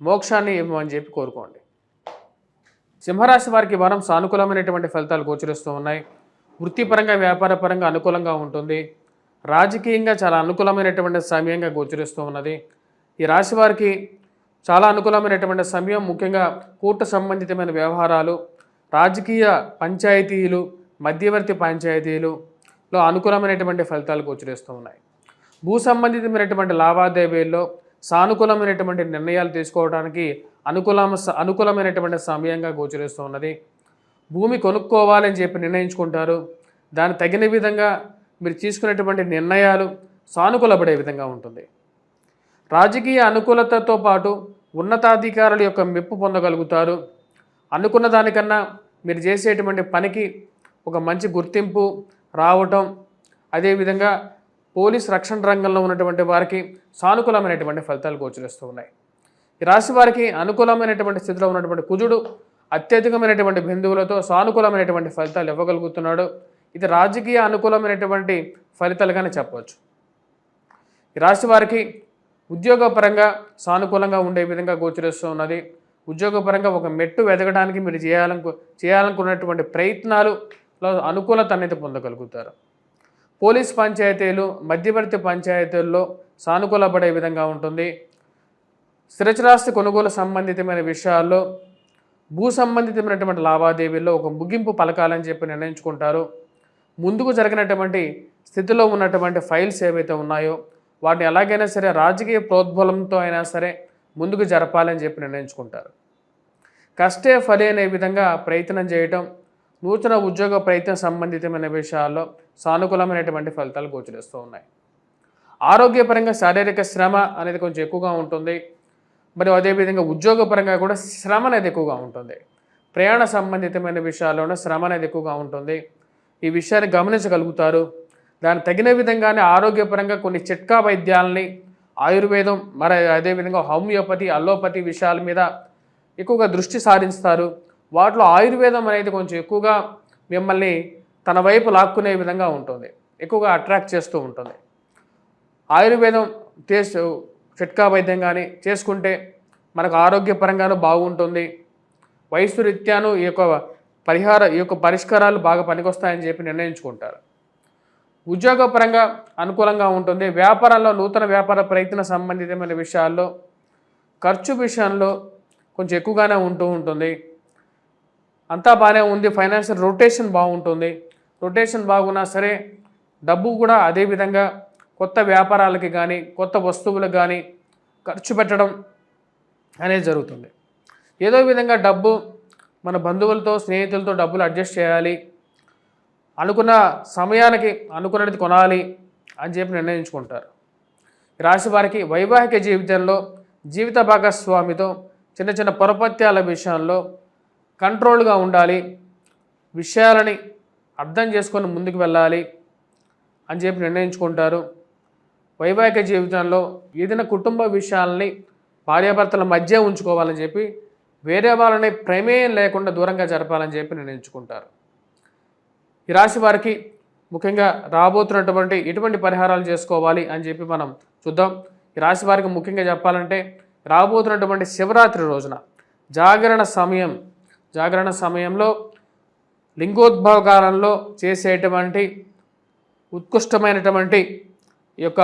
మోక్షాన్ని ఇవ్వమని చెప్పి కోరుకోండి. సింహరాశి వారికి వారం సానుకూలమైనటువంటి ఫలితాలు గోచరిస్తూ ఉన్నాయి. వృత్తిపరంగా, వ్యాపారపరంగా అనుకూలంగా ఉంటుంది. రాజకీయంగా చాలా అనుకూలమైనటువంటి సమయంగా గోచరిస్తూ ఉన్నది. ఈ రాశి వారికి చాలా అనుకూలమైనటువంటి సమయం. ముఖ్యంగా కోర్టు సంబంధితమైన వ్యవహారాలు, రాజకీయ పంచాయతీలు, మధ్యవర్తి పంచాయతీలులో అనుకూలమైనటువంటి ఫలితాలు గోచరిస్తూ ఉన్నాయి. భూ సంబంధితమైనటువంటి లావాదేవీల్లో సానుకూలమైనటువంటి నిర్ణయాలు తీసుకోవడానికి అనుకూలమైనటువంటి సమయంగా గోచరిస్తూ ఉన్నది. భూమి కొనుక్కోవాలని చెప్పి నిర్ణయించుకుంటారు. దాని తగిన విధంగా మీరు తీసుకునేటువంటి నిర్ణయాలు సానుకూలపడే విధంగా ఉంటుంది. రాజకీయ అనుకూలతతో పాటు ఉన్నతాధికారుల యొక్క మెప్పు పొందగలుగుతారు. అనుకున్న దానికన్నా మీరు చేసేటువంటి పనికి ఒక మంచి గుర్తింపు రావటం, అదేవిధంగా పోలీస్ రక్షణ రంగంలో ఉన్నటువంటి వారికి సానుకూలమైనటువంటి ఫలితాలు గోచరిస్తూ ఉన్నాయి. ఈ రాశి వారికి అనుకూలమైనటువంటి స్థితిలో ఉన్నటువంటి కుజుడు అత్యధికమైనటువంటి బిందువులతో సానుకూలమైనటువంటి ఫలితాలు ఇవ్వగలుగుతున్నాడు. ఇది రాజకీయ అనుకూలమైనటువంటి ఫలితాలుగానే చెప్పవచ్చు. ఈ రాశి వారికి ఉద్యోగపరంగా సానుకూలంగా ఉండే విధంగా గోచరిస్తూ ఉన్నది. ఉద్యోగపరంగా ఒక మెట్టు ఎదగడానికి మీరు చేయాలనుకున్నటువంటి ప్రయత్నాలలో అనుకూలత అనేది పొందగలుగుతారు. పోలీస్ పంచాయతీలు, మధ్యవర్తి పంచాయతీల్లో సానుకూలపడే విధంగా ఉంటుంది. స్థిరచరాస్తి కొనుగోలు సంబంధితమైన విషయాల్లో, భూ సంబంధితమైనటువంటి లావాదేవీల్లో ఒక ముగింపు పలకాలని చెప్పి నిర్ణయించుకుంటారు. ముందుకు జరిగినటువంటి స్థితిలో ఉన్నటువంటి ఫైల్స్ ఏవైతే ఉన్నాయో వాటిని ఎలాగైనా సరే రాజకీయ ప్రోద్బలంతో అయినా సరే ముందుకు జరపాలని చెప్పి నిర్ణయించుకుంటారు. కష్టే ఫలి అనే విధంగా ప్రయత్నం చేయటం, నూతన ఉద్యోగ ప్రయత్నం సంబంధితమైన విషయాల్లో సానుకూలమైనటువంటి ఫలితాలు గోచరిస్తూ ఉన్నాయి. ఆరోగ్యపరంగా శారీరక శ్రమ అనేది కొంచెం ఎక్కువగా ఉంటుంది. మరియు అదేవిధంగా ఉద్యోగపరంగా కూడా శ్రమ అనేది ఎక్కువగా ఉంటుంది. ప్రయాణ సంబంధితమైన విషయాల్లోనే శ్రమ అనేది ఎక్కువగా ఉంటుంది. ఈ విషయాన్ని గమనించగలుగుతారు. దానికి తగిన విధంగానే ఆరోగ్యపరంగా కొన్ని చిట్కా వైద్యాలని, ఆయుర్వేదం, మరి అదేవిధంగా హోమియోపతి, అల్లోపతి విషయాల మీద ఎక్కువగా దృష్టి సారిస్తారు. వాటిలో ఆయుర్వేదం అనేది కొంచెం ఎక్కువగా మిమ్మల్ని తన వైపు లాక్కునే విధంగా ఉంటుంది, ఎక్కువగా అట్రాక్ట్ చేస్తూ ఉంటుంది. ఆయుర్వేదం చిట్కా వైద్యం కానీ చేసుకుంటే మనకు ఆరోగ్యపరంగానూ బాగుంటుంది. వయసు రీత్యాను ఈ యొక్క పరిష్కారాలు బాగా పనికొస్తాయని చెప్పి నిర్ణయించుకుంటారు. ఉద్యోగపరంగా అనుకూలంగా ఉంటుంది. వ్యాపారంలో నూతన వ్యాపార ప్రయత్న సంబంధితమైన విషయాల్లో ఖర్చు విషయంలో కొంచెం ఎక్కువగానే ఉంటుంది. అంతా బాగానే ఉంది. ఫైనాన్షియల్ రొటేషన్ బాగుంటుంది. రొటేషన్ బాగున్నా సరే డబ్బు కూడా అదేవిధంగా కొత్త వ్యాపారాలకి కానీ కొత్త వస్తువులకు కానీ ఖర్చు పెట్టడం అనేది జరుగుతుంది. ఏదో విధంగా డబ్బు మన బంధువులతో, స్నేహితులతో డబ్బులు అడ్జస్ట్ చేయాలి, అనుకున్న సమయానికి అనుకున్నది కొనాలి అని చెప్పి నిర్ణయించుకుంటారు. రాశి వారికి వైవాహిక జీవితంలో జీవిత భాగస్వామితో చిన్న చిన్న పొరపత్యాల విషయంలో కంట్రోల్గా ఉండాలి, విషయాలని అర్థం చేసుకొని ముందుకు వెళ్ళాలి అని చెప్పి నిర్ణయించుకుంటారు. వైవాహిక జీవితంలో ఏదైనా కుటుంబ విషయాలని భార్యాభర్తల మధ్య ఉంచుకోవాలని చెప్పి వేరే వాళ్ళని ప్రమేయం లేకుండా దూరంగా జరపాలని చెప్పి నిర్ణయించుకుంటారు. ఈ రాశి వారికి ముఖ్యంగా రాబోతున్నటువంటి ఎటువంటి పరిహారాలు చేసుకోవాలి అని చెప్పి మనం చూద్దాం. ఈ రాశి వారికి ముఖ్యంగా చెప్పాలంటే రాబోతున్నటువంటి శివరాత్రి రోజున జాగరణ సమయంలో లింగోద్భవకాలంలో చేసేటువంటి ఉత్కృష్టమైనటువంటి ఈ యొక్క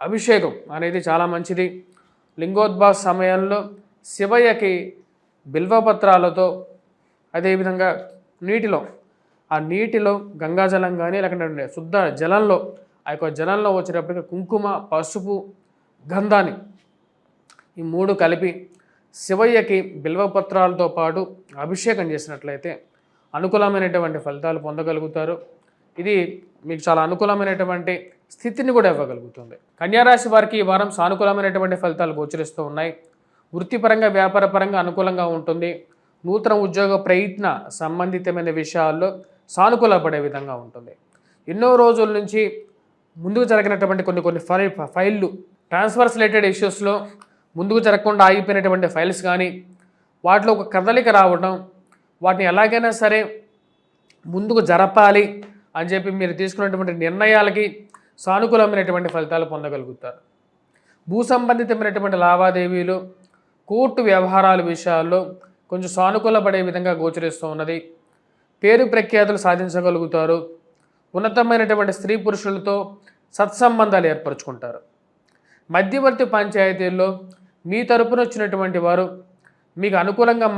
అభిషేకం అనేది చాలా మంచిది. లింగోద్భవ సమయంలో శివయ్యకి బిల్వపత్రాలతో, అదేవిధంగా నీటిలో గంగాజలం కానీ లేకుంటే శుద్ధ జలంలో, ఆ యొక్క జలంలో వచ్చేటప్పటికి కుంకుమ, పసుపు, గంధాన్ని ఈ 3 కలిపి శివయ్యకి బిల్వపత్రాలతో పాటు అభిషేకం చేసినట్లయితే అనుకూలమైనటువంటి ఫలితాలు పొందగలుగుతారు. ఇది మీకు చాలా అనుకూలమైనటువంటి స్థితిని కూడా ఇవ్వగలుగుతుంది. కన్యారాశి వారికి ఈ వారం సానుకూలమైనటువంటి ఫలితాలు గోచరిస్తూ ఉన్నాయి. వృత్తిపరంగా, వ్యాపారపరంగా అనుకూలంగా ఉంటుంది. నూతన ఉద్యోగ ప్రయత్న సంబంధితమైన విషయాల్లో సానుకూలపడే విధంగా ఉంటుంది. ఎన్నో రోజుల నుంచి ముందుకు జరిగినటువంటి కొన్ని ఫైళ్ళు, ట్రాన్స్ఫర్స్ రిలేటెడ్ ఇష్యూస్లో ముందుకు జరగకుండా ఆగిపోయినటువంటి ఫైల్స్ కానీ వాటిలో ఒక కదలిక రావడం, వాటిని ఎలాగైనా సరే ముందుకు జరపాలి అని చెప్పి మీరు తీసుకున్నటువంటి నిర్ణయాలకి సానుకూలమైనటువంటి ఫలితాలు పొందగలుగుతారు. భూ సంబంధితమైనటువంటి లావాదేవీలు, కోర్టు వ్యవహారాల విషయాల్లో కొంచెం సానుకూలపడే విధంగా గోచరిస్తూ ఉన్నది. పేరు ప్రఖ్యాతులు సాధించగలుగుతారు. ఉన్నతమైనటువంటి స్త్రీ పురుషులతో సత్సంబంధాలు ఏర్పరచుకుంటారు. మధ్యవర్తి పంచాయతీల్లో మీ తరపున వచ్చినటువంటి వారు మీకు అనుకూలంగా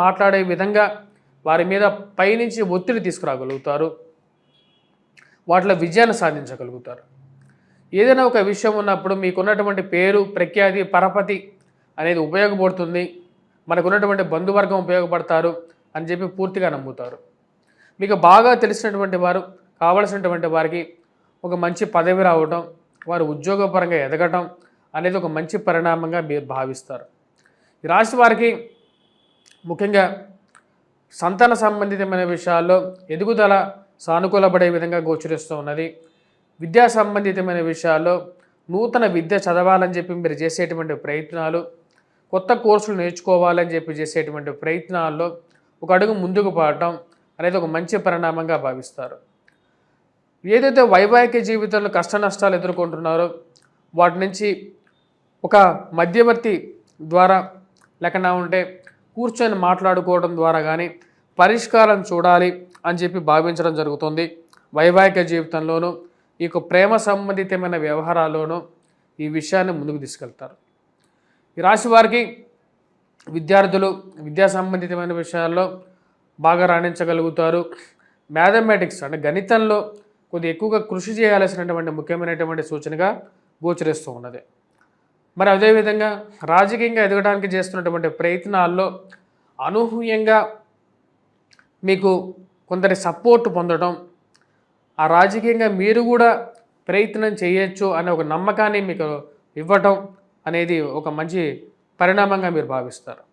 మాట్లాడే విధంగా వారి మీద పైనుంచి ఒత్తిడి తీసుకురాగలుగుతారు. వాటిలో విజయాన్ని సాధించగలుగుతారు. ఏదైనా ఒక విషయం ఉన్నప్పుడు మీకున్నటువంటి పేరు ప్రఖ్యాతి పరపతి అనేది ఉపయోగపడుతుంది, మనకున్నటువంటి బంధువర్గం ఉపయోగపడతారు అని చెప్పి పూర్తిగా నమ్ముతారు. మీకు బాగా తెలిసినటువంటి వారు, కావలసినటువంటి వారికి ఒక మంచి పదవి రావటం, వారు ఉద్యోగపరంగా ఎదగటం అనేది ఒక మంచి పరిణామంగా మీరు భావిస్తారు. ఈ రాశి వారికి ముఖ్యంగా సంతాన సంబంధితమైన విషయాల్లో ఎదుగుదల సానుకూలపడే విధంగా గోచరిస్తూ ఉన్నది. విద్యా సంబంధితమైన విషయాల్లో నూతన విద్య చదవాలని చెప్పి మీరు చేసేటువంటి ప్రయత్నాలు, కొత్త కోర్సులు నేర్చుకోవాలని చెప్పి చేసేటువంటి ప్రయత్నాల్లో ఒక అడుగు ముందుకు పడటం అనేది ఒక మంచి పరిణామంగా భావిస్తారు. ఏదైతే వైవాహిక జీవితంలో కష్ట నష్టాలు ఎదుర్కొంటున్నారో వాటి నుంచి ఒక మధ్యవర్తి ద్వారా లేకుండా ఉంటే కూర్చొని మాట్లాడుకోవడం ద్వారా కానీ పరిష్కారం చూడాలి అని చెప్పి భావించడం జరుగుతుంది. వైవాహిక జీవితంలోనూ ఈ ప్రేమ సంబంధితమైన వ్యవహారాల్లోనూ ఈ విషయాన్ని ముందుకు తీసుకెళ్తారు. ఈ రాశి వారికి విద్యార్థులు విద్యా సంబంధితమైన విషయాల్లో బాగా రాణించగలుగుతారు. మ్యాథమెటిక్స్ అంటే గణితంలో కొద్దిగా ఎక్కువగా కృషి చేయాల్సినటువంటి ముఖ్యమైనటువంటి సూచనగా గోచరిస్తూ ఉన్నది. మరి అదేవిధంగా రాజకీయంగా ఎదగడానికి చేస్తున్నటువంటి ప్రయత్నాల్లో అనూహ్యంగా మీకు కొందరి సపోర్ట్ పొందడం, ఆ రాజకీయంగా మీరు కూడా ప్రయత్నం చేయొచ్చు అనే ఒక నమ్మకాన్ని మీకు ఇవ్వటం అనేది ఒక మంచి పరిణామంగా మీరు భావిస్తారు.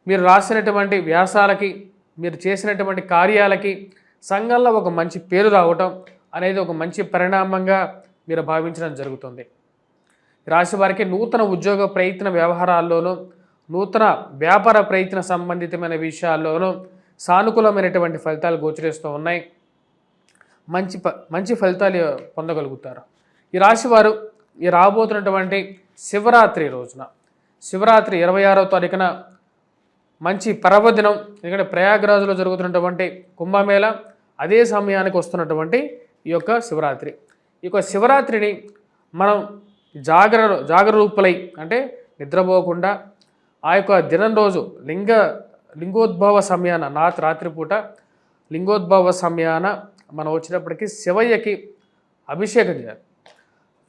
మీరు రాసినటువంటి వ్యాసాలకి, మీరు చేసినటువంటి కార్యాలకి సంఘంలో ఒక మంచి పేరు రావటం అనేది ఒక మంచి పరిణామంగా మీరు భావించడం జరుగుతుంది. రాశి వారికి నూతన ఉద్యోగ ప్రయత్న వ్యవహారాల్లోనూ, నూతన వ్యాపార ప్రయత్న సంబంధితమైన విషయాల్లోనూ సానుకూలమైనటువంటి ఫలితాలు గోచరిస్తూ ఉన్నాయి. మంచి ఫలితాలు పొందగలుగుతారు. ఈ రాశివారు ఈ రాబోతున్నటువంటి శివరాత్రి రోజున, శివరాత్రి 26వ తారీఖున మంచి పర్వదినం. ఎందుకంటే ప్రయాగరాజులో జరుగుతున్నటువంటి కుంభమేళ అదే సమయానికి వస్తున్నటువంటి ఈ యొక్క శివరాత్రి. ఈ యొక్క శివరాత్రిని మనం జాగరూకులై అంటే నిద్రపోకుండా ఆ యొక్క దినం రోజు లింగోద్భవ సమయాన రాత్రిపూట లింగోద్భవ సమయాన మనం వచ్చినప్పటికీ శివయ్యకి అభిషేకం చేయాలి.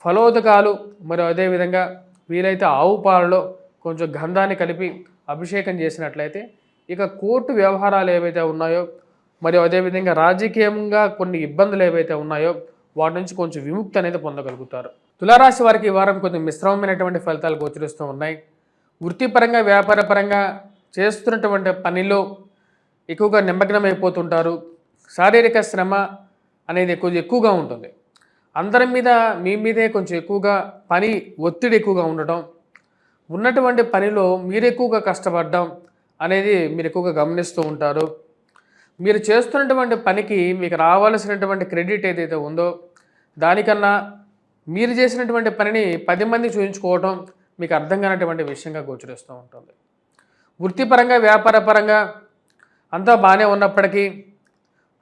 ఫలోదకాలు మరియు అదేవిధంగా వీలైతే ఆవు పాలలో కొంచెం గంధాన్ని కలిపి అభిషేకం చేసినట్లయితే ఇక కోర్టు వ్యవహారాలు ఏవైతే ఉన్నాయో మరియు అదేవిధంగా రాజకీయంగా కొన్ని ఇబ్బందులు ఏవైతే ఉన్నాయో వాటి నుంచి కొంచెం విముక్తి అనేది పొందగలుగుతారు. తులారాశి వారికి ఈ వారం కొంచెం మిశ్రమమైనటువంటి ఫలితాలు గోచరిస్తూ ఉన్నాయి. వృత్తిపరంగా వ్యాపారపరంగా చేస్తున్నటువంటి పనిలో ఎక్కువగా నిమగ్నమైపోతుంటారు. శారీరక శ్రమ అనేది కొంచెం ఎక్కువగా ఉంటుంది. అందరి మీద మీ మీదే కొంచెం ఎక్కువగా పని ఒత్తిడి ఎక్కువగా ఉండటం, ఉన్నటువంటి పనిలో మీరు ఎక్కువగా కష్టపడడం అనేది మీరు ఎక్కువగా గమనిస్తూ ఉంటారు. మీరు చేస్తున్నటువంటి పనికి మీకు రావాల్సినటువంటి క్రెడిట్ ఏదైతే ఉందో దానికన్నా మీరు చేసినటువంటి పనిని 10 మంది చూపించుకోవడం మీకు అర్థం కానటువంటి విషయంగా గోచరిస్తూ ఉంటుంది. వృత్తిపరంగా వ్యాపారపరంగా అంతా బాగానే ఉన్నప్పటికీ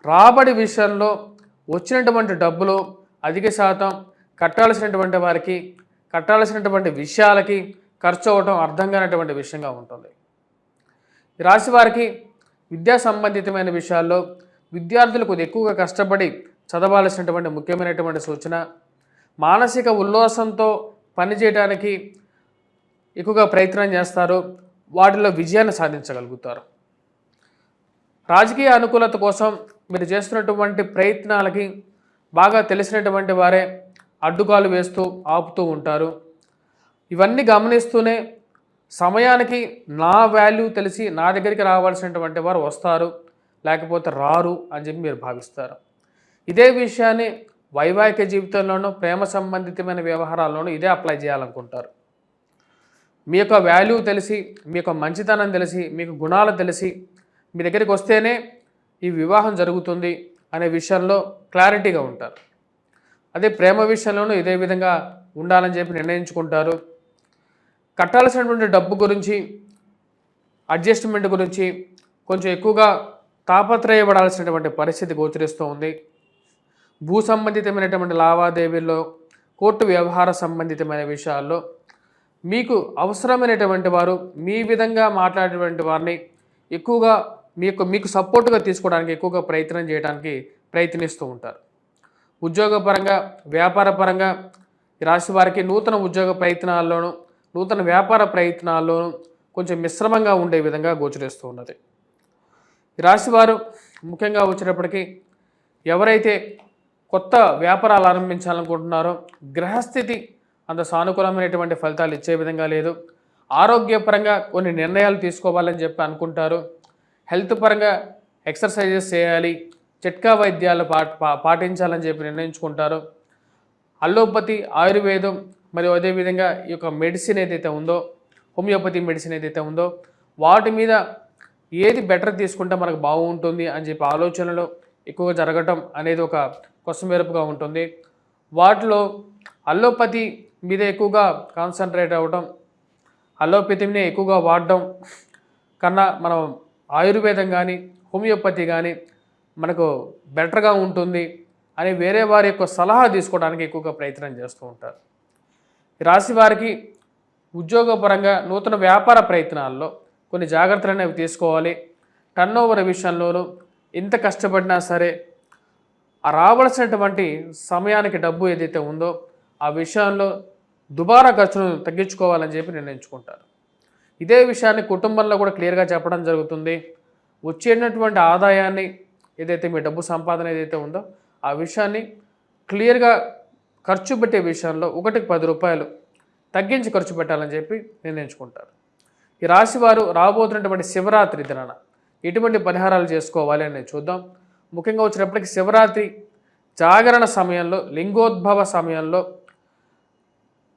రాబడి విషయంలో వచ్చినటువంటి డబ్బులు అధిక శాతం కట్టాల్సినటువంటి వారికి కట్టాల్సినటువంటి విషయాలకి ఖర్చు అవ్వటం అర్థం కానటువంటి విషయంగా ఉంటుంది. ఈ రాశి వారికి విద్యా సంబంధితమైన విషయాల్లో విద్యార్థులు కొద్దిగా ఎక్కువగా కష్టపడి చదవాల్సినటువంటి ముఖ్యమైనటువంటి సూచన. మానసిక ఉల్లాసంతో పనిచేయడానికి ఎక్కువగా ప్రయత్నం చేస్తారు, వాటిలో విజయాన్ని సాధించగలుగుతారు. రాజకీయ అనుకూలత కోసం మీరు చేస్తున్నటువంటి ప్రయత్నాలకి బాగా తెలిసినటువంటి వారే అడ్డుకాలు వేస్తూ ఆపుతూ ఉంటారు. ఇవన్నీ గమనిస్తూనే సమయానికి నా వాల్యూ తెలిసి నా దగ్గరికి రావాల్సినటువంటి వారు వస్తారు, లేకపోతే రారు అని చెప్పి మీరు భావిస్తారు. ఇదే విషయాన్ని వైవాహిక జీవితంలోనూ ప్రేమ సంబంధితమైన వ్యవహారాల్లోనూ ఇదే అప్లై చేయాలనుకుంటారు. మీ యొక్క వాల్యూ తెలిసి, మీ యొక్క మంచితనం తెలిసి, మీకు గుణాలు తెలిసి మీ దగ్గరికి వస్తేనే ఈ వివాహం జరుగుతుంది అనే విషయంలో క్లారిటీగా ఉంటారు. అదే ప్రేమ విషయంలోనూ ఇదే విధంగా ఉండాలని చెప్పి నిర్ణయించుకుంటారు. కట్టాల్సినటువంటి డబ్బు గురించి, అడ్జస్ట్మెంట్ గురించి కొంచెం ఎక్కువగా తాపత్రయపడాల్సినటువంటి పరిస్థితి గోచరిస్తూ ఉంది. భూ సంబంధితమైనటువంటి లావాదేవీల్లో, కోర్టు వ్యవహార సంబంధితమైన విషయాల్లో మీకు అవసరమైనటువంటి వారు మీ విధంగా మాట్లాడేటువంటి వారిని ఎక్కువగా మీకు సపోర్ట్గా తీసుకోవడానికి ఎక్కువగా ప్రయత్నం చేయడానికి ప్రయత్నిస్తూ ఉంటారు. ఉద్యోగపరంగా, వ్యాపారపరంగా ఈ రాశి వారికి నూతన ఉద్యోగ ప్రయత్నాల్లోనూ, నూతన వ్యాపార ప్రయత్నాల్లోనూ కొంచెం మిశ్రమంగా ఉండే విధంగా గోచరిస్తూ ఉన్నది. ఈ రాశివారు ముఖ్యంగా వచ్చేటప్పటికి ఎవరైతే కొత్త వ్యాపారాలు ఆరంభించాలనుకుంటున్నారో గ్రహస్థితి అంత సానుకూలమైనటువంటి ఫలితాలు ఇచ్చే విధంగా లేదు. ఆరోగ్యపరంగా కొన్ని నిర్ణయాలు తీసుకోవాలని చెప్పి అనుకుంటారు. హెల్త్ పరంగా ఎక్సర్సైజెస్ చేయాలి, చిట్కా వైద్యాలు పాటించాలని చెప్పి నిర్ణయించుకుంటారు. అల్లోపతి, ఆయుర్వేదం మరియు అదేవిధంగా ఈ యొక్క మెడిసిన్ ఏదైతే ఉందో, హోమియోపతి మెడిసిన్ ఏదైతే ఉందో వాటి మీద ఏది బెటర్ తీసుకుంటే మనకు బాగుంటుంది అని చెప్పి ఆలోచనలు ఎక్కువగా జరగటం అనేది ఒక కొసమెరుపుగా ఉంటుంది. వాటిలో అల్లోపతి మీద ఎక్కువగా కాన్సన్ట్రేట్ అవ్వడం, అల్లోపతిని ఎక్కువగా వాడడం కన్నా మనం ఆయుర్వేదం కానీ హోమియోపతి కానీ మనకు బెటర్గా ఉంటుంది అని వేరే వారి యొక్క సలహా తీసుకోవడానికి ఎక్కువగా ప్రయత్నం చేస్తూ ఉంటారు. ఈ రాశి వారికి ఉద్యోగపరంగా నూతన వ్యాపార ప్రయత్నాల్లో కొన్ని జాగ్రత్తలు అనేవి తీసుకోవాలి. టర్నోవర్ విషయంలోనూ ఎంత కష్టపడినా సరే ఆ రావాల్సినటువంటి సమయానికి డబ్బు ఏదైతే ఉందో ఆ విషయంలో దుబారా ఖర్చును తగ్గించుకోవాలని చెప్పి నిర్ణయించుకుంటారు. ఇదే విషయాన్ని కుటుంబంలో కూడా క్లియర్గా చెప్పడం జరుగుతుంది. వచ్చేటటువంటి ఆదాయాన్ని ఏదైతే మీ డబ్బు సంపాదన ఏదైతే ఉందో ఆ విషయాన్ని క్లియర్గా ఖర్చు పెట్టే విషయంలో 1కి 10 రూపాయలు తగ్గించి ఖర్చు పెట్టాలని చెప్పి నిర్ణయించుకుంటారు. ఈ రాశివారు రాబోతున్నటువంటి శివరాత్రి దినాన ఎటువంటి పరిహారాలు చేసుకోవాలి అని చూద్దాం. ముఖ్యంగా వచ్చినప్పటికీ శివరాత్రి జాగరణ సమయంలో, లింగోద్భవ సమయంలో,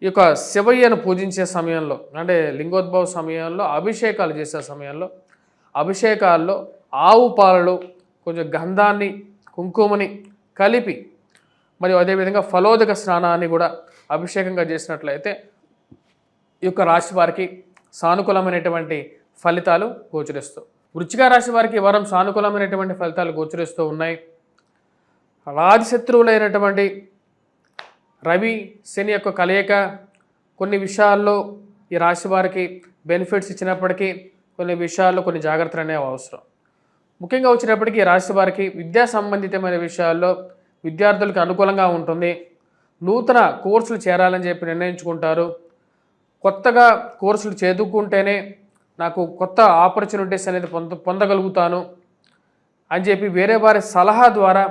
ఈ యొక్క శివయ్యను పూజించే సమయంలో, అంటే లింగోద్భవ సమయంలో అభిషేకాలు చేసే సమయంలో అభిషేకాల్లో ఆవు పాలలో కొంచెం గంధాన్ని, కుంకుమని కలిపి మరియు అదేవిధంగా ఫలోదక స్నానాన్ని కూడా అభిషేకంగా చేసినట్లయితే ఈ యొక్క రాశి వారికి సానుకూలమైనటువంటి ఫలితాలు గోచరిస్తూ, వృశ్చిక రాశి వారికి ఈ వారం సానుకూలమైనటువంటి ఫలితాలు గోచరిస్తూ ఉన్నాయి. రాజశత్రువులైనటువంటి రవి, శని యొక్క కలయిక కొన్ని విషయాల్లో ఈ రాశి వారికి బెనిఫిట్స్ ఇచ్చినప్పటికీ కొన్ని విషయాల్లో కొన్ని జాగ్రత్తలు అనేవి అవసరం. ముఖ్యంగా వచ్చినప్పటికీ ఈ రాశి వారికి విద్యా సంబంధితమైన విషయాల్లో విద్యార్థులకు అనుకూలంగా ఉంటుంది. నూతన కోర్సులు చేరాలని చెప్పి నిర్ణయించుకుంటారు. కొత్తగా కోర్సులు చదువుకుంటేనే నాకు కొత్త ఆపర్చునిటీస్ అనేది పొందగలుగుతాను అని చెప్పి వేరే వారి సలహా ద్వారా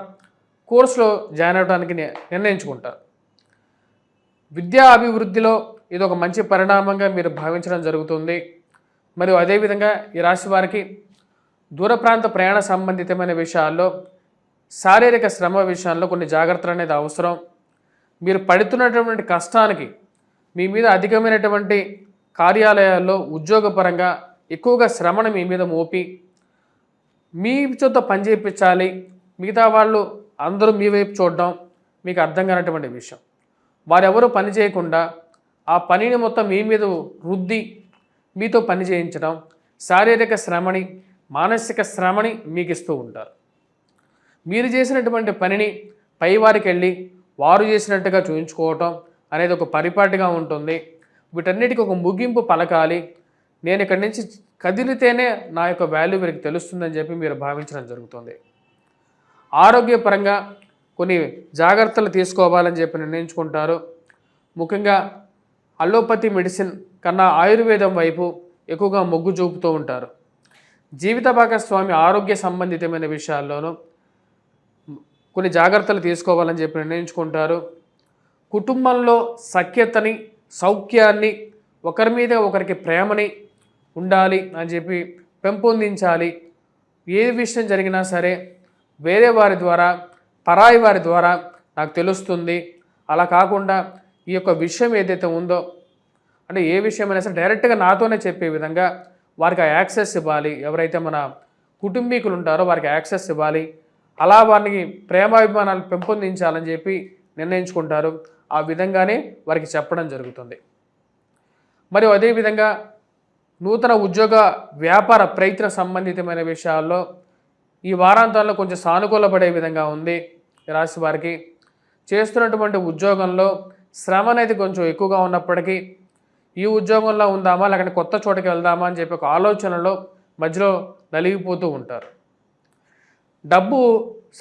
కోర్సులో జాయిన్ అవ్వడానికి నిర్ణయించుకుంటారు. విద్యా అభివృద్ధిలో ఇది ఒక మంచి పరిణామంగా మీరు భావించడం జరుగుతుంది. మరియు అదేవిధంగా ఈ రాశి వారికి దూర ప్రాంత ప్రయాణ సంబంధితమైన విషయాల్లో, శారీరక శ్రమ విషయాల్లో కొన్ని జాగ్రత్తలు అనేది అవసరం. మీరు పడుతున్నటువంటి కష్టానికి మీ మీద అధికమైనటువంటి కార్యాలయాల్లో ఉద్యోగపరంగా ఎక్కువగా శ్రమను మీ మీద మోపి మీ చేత పని చేయించాలి, మిగతా వాళ్ళు అందరూ మీ వైపు చూడడం మీకు అర్థం కానటువంటి విషయం. వారెవరూ పని చేయకుండా ఆ పనిని మొత్తం మీ మీద రుద్ది మీతో పని చేయించడం, శారీరక శ్రమని, మానసిక శ్రమని మీకు ఇస్తూ ఉంటారు. మీరు చేసినటువంటి పనిని పైవారికి వెళ్ళి వారు చేసినట్టుగా చూయించుకోవటం అనేది ఒక పరిపాటిగా ఉంటుంది. వీటన్నిటికీ ఒక ముగింపు పలకాలి. నేను ఇక్కడి నుంచి కదిలితేనే నా యొక్క వాల్యూ వీరికి తెలుస్తుందని చెప్పి మీరు భావించడం జరుగుతుంది. ఆరోగ్యపరంగా కొన్ని జాగ్రత్తలు తీసుకోవాలని చెప్పి నిర్ణయించుకుంటారు. ముఖ్యంగా అల్లోపతి మెడిసిన్ కన్నా ఆయుర్వేదం వైపు ఎక్కువగా మొగ్గు చూపుతూ ఉంటారు. జీవిత భాగస్వామి ఆరోగ్య సంబంధితమైన విషయాల్లోనూ కొన్ని జాగ్రత్తలు తీసుకోవాలని చెప్పి నిర్ణయించుకుంటారు. కుటుంబంలో సఖ్యతని, సౌఖ్యాన్ని, ఒకరి మీద ఒకరికి ప్రేమని ఉండాలి అని చెప్పి పెంపొందించాలి. ఏ విషయం జరిగినా సరే వేరే వారి ద్వారా, పరాయి వారి ద్వారా నాకు తెలుస్తుంది. అలా కాకుండా ఈ యొక్క విషయం ఏదైతే ఉందో, అంటే ఏ విషయమైనా సరే డైరెక్ట్గా నాతోనే చెప్పే విధంగా వారికి ఆ యాక్సెస్ ఇవ్వాలి. ఎవరైతే మన కుటుంబీకులు ఉంటారో వారికి యాక్సెస్ ఇవ్వాలి. అలా వారికి ప్రేమాభిమానాలు పెంపొందించాలని చెప్పి నిర్ణయించుకుంటారు. ఆ విధంగానే వారికి చెప్పడం జరుగుతుంది. మరియు అదేవిధంగా నూతన ఉద్యోగ వ్యాపార ప్రయత్న సంబంధితమైన విషయాల్లో ఈ వారాంతాల్లో కొంచెం సానుకూలపడే విధంగా ఉంది. రాశి వారికి చేస్తున్నటువంటి ఉద్యోగంలో శ్రమ అనేది కొంచెం ఎక్కువగా ఉన్నప్పటికీ ఈ ఉద్యోగంలో ఉందామా లేకపోతే కొత్త చోటకి వెళ్దామా అని చెప్పి ఒక ఆలోచనలో మధ్యలో నలిగిపోతూ ఉంటారు. డబ్బు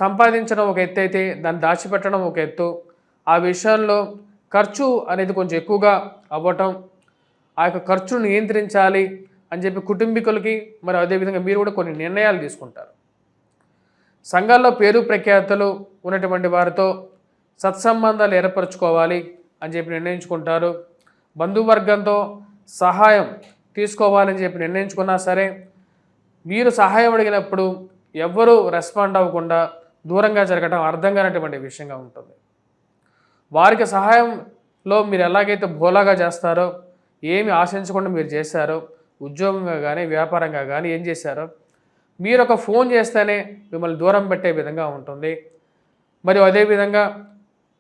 సంపాదించడం ఒక ఎత్తు అయితే దాన్ని దాచిపెట్టడం ఒక ఎత్తు. ఆ విషయంలో ఖర్చు అనేది కొంచెం ఎక్కువగా అవ్వటం, ఆ యొక్క ఖర్చును నియంత్రించాలి అని చెప్పి కుటుంబీకులకి మరి అదేవిధంగా మీరు కూడా కొన్ని నిర్ణయాలు తీసుకుంటారు. సంఘాల్లో పేరు ప్రఖ్యాతలు ఉన్నటువంటి వారితో సత్సంబంధాలు ఏర్పరచుకోవాలి అని చెప్పి నిర్ణయించుకుంటారు. బంధువర్గంతో సహాయం తీసుకోవాలని చెప్పి నిర్ణయించుకున్నా సరే మీరు సహాయం అడిగినప్పుడు ఎవ్వరూ రెస్పాండ్ అవ్వకుండా దూరంగా జరగడం అర్థం కానటువంటి విషయంగా ఉంటుంది. వారికి సహాయంలో మీరు ఎలాగైతే భోలాగా చేస్తారో, ఏమి ఆశించకుండా మీరు చేశారో, ఉద్యోగంగా కానీ వ్యాపారంగా కానీ ఏం చేశారో, మీరు ఒక ఫోన్ చేస్తేనే మిమ్మల్ని దూరం పెట్టే విధంగా ఉంటుంది. మరియు అదేవిధంగా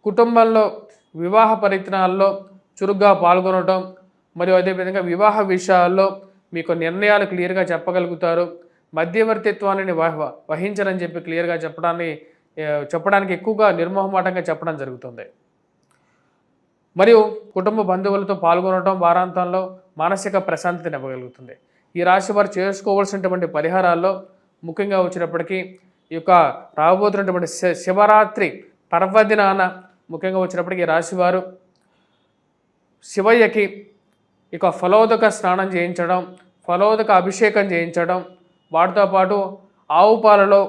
కుటుంబంలో వివాహ ప్రయత్నాల్లో చురుగ్గా పాల్గొనడం, మరియు అదేవిధంగా వివాహ విషయాల్లో మీకు నిర్ణయాలు క్లియర్గా చెప్పగలుగుతారు. మధ్యవర్తిత్వాన్ని వహించరని చెప్పి క్లియర్గా చెప్పడానికి ఎక్కువగా నిర్మోహమాటంగా చెప్పడం జరుగుతుంది. మరియు కుటుంబ బంధువులతో పాల్గొనడం వారాంతంలో మానసిక ప్రశాంతతని ఇవ్వగలుగుతుంది. ఈ రాశి వారు చేసుకోవాల్సినటువంటి పరిహారాల్లో ముఖ్యంగా వచ్చినప్పటికీ ఈ యొక్క రాబోతున్నటువంటి శివరాత్రి పర్వదినాన ముఖ్యంగా వచ్చినప్పటికీ ఈ రాశివారు శివయ్యకి ఇక ఫలోదక స్నానం చేయించడం, ఫలోదక అభిషేకం చేయించడం, వాటితో పాటు ఆవు పాలలో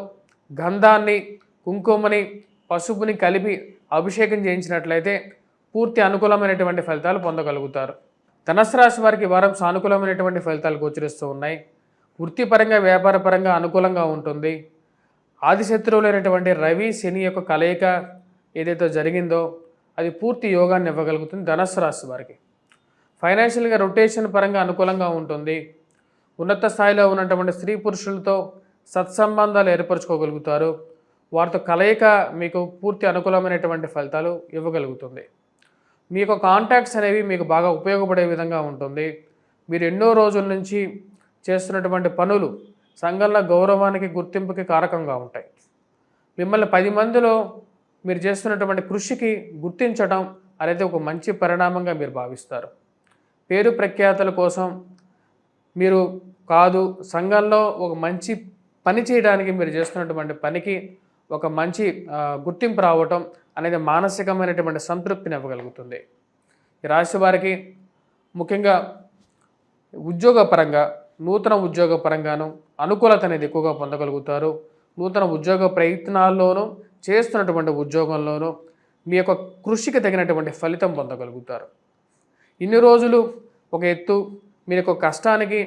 గంధాన్ని, కుంకుమని, పసుపుని కలిపి అభిషేకం చేయించినట్లయితే పూర్తి అనుకూలమైనటువంటి ఫలితాలు పొందగలుగుతారు. ధనుసు రాశి వారికి వారం సానుకూలమైనటువంటి ఫలితాలు గోచరిస్తూ ఉన్నాయి. వృత్తిపరంగా వ్యాపారపరంగా అనుకూలంగా ఉంటుంది. ఆదిశత్రువులైనటువంటి రవి శని యొక్క కలయిక ఏదైతే జరిగిందో అది పూర్తి యోగాన్ని ఇవ్వగలుగుతుంది ధనుసు రాశి వారికి. ఫైనాన్షియల్గా రొటేషన్ పరంగా అనుకూలంగా ఉంటుంది. ఉన్నత స్థాయిలో ఉన్నటువంటి స్త్రీ పురుషులతో సత్సంబంధాలు ఏర్పరచుకోగలుగుతారు. వారితో కలయిక మీకు పూర్తి అనుకూలమైనటువంటి ఫలితాలు ఇవ్వగలుగుతుంది. మీ యొక్క కాంటాక్ట్స్ అనేవి మీకు బాగా ఉపయోగపడే విధంగా ఉంటుంది. మీరు ఎన్నో రోజుల నుంచి చేస్తున్నటువంటి పనులు సంఘంలో గౌరవానికి గుర్తింపుకి కారకంగా ఉంటాయి. మిమ్మల్ని 10 మందిలో మీరు చేస్తున్నటువంటి కృషికి గుర్తించడం అనేది ఒక మంచి పరిణామంగా మీరు భావిస్తారు. పేరు ప్రఖ్యాతల కోసం మీరు కాదు, సంఘంలో ఒక మంచి పని చేయడానికి మీరు చేస్తున్నటువంటి పనికి ఒక మంచి గుర్తింపు రావటం అనేది మానసికమైనటువంటి సంతృప్తిని ఇవ్వగలుగుతుంది. ఈ రాశి వారికి ముఖ్యంగా ఉద్యోగపరంగా నూతన ఉద్యోగపరంగాను అనుకూలత అనేది ఎక్కువగా పొందగలుగుతారు. నూతన ఉద్యోగ ప్రయత్నాల్లోనూ చేస్తున్నటువంటి ఉద్యోగంలోనూ మీ యొక్క కృషికి తగినటువంటి ఫలితం పొందగలుగుతారు. ఇన్ని రోజులు ఒక ఎత్తు, మీ యొక్క కష్టానికి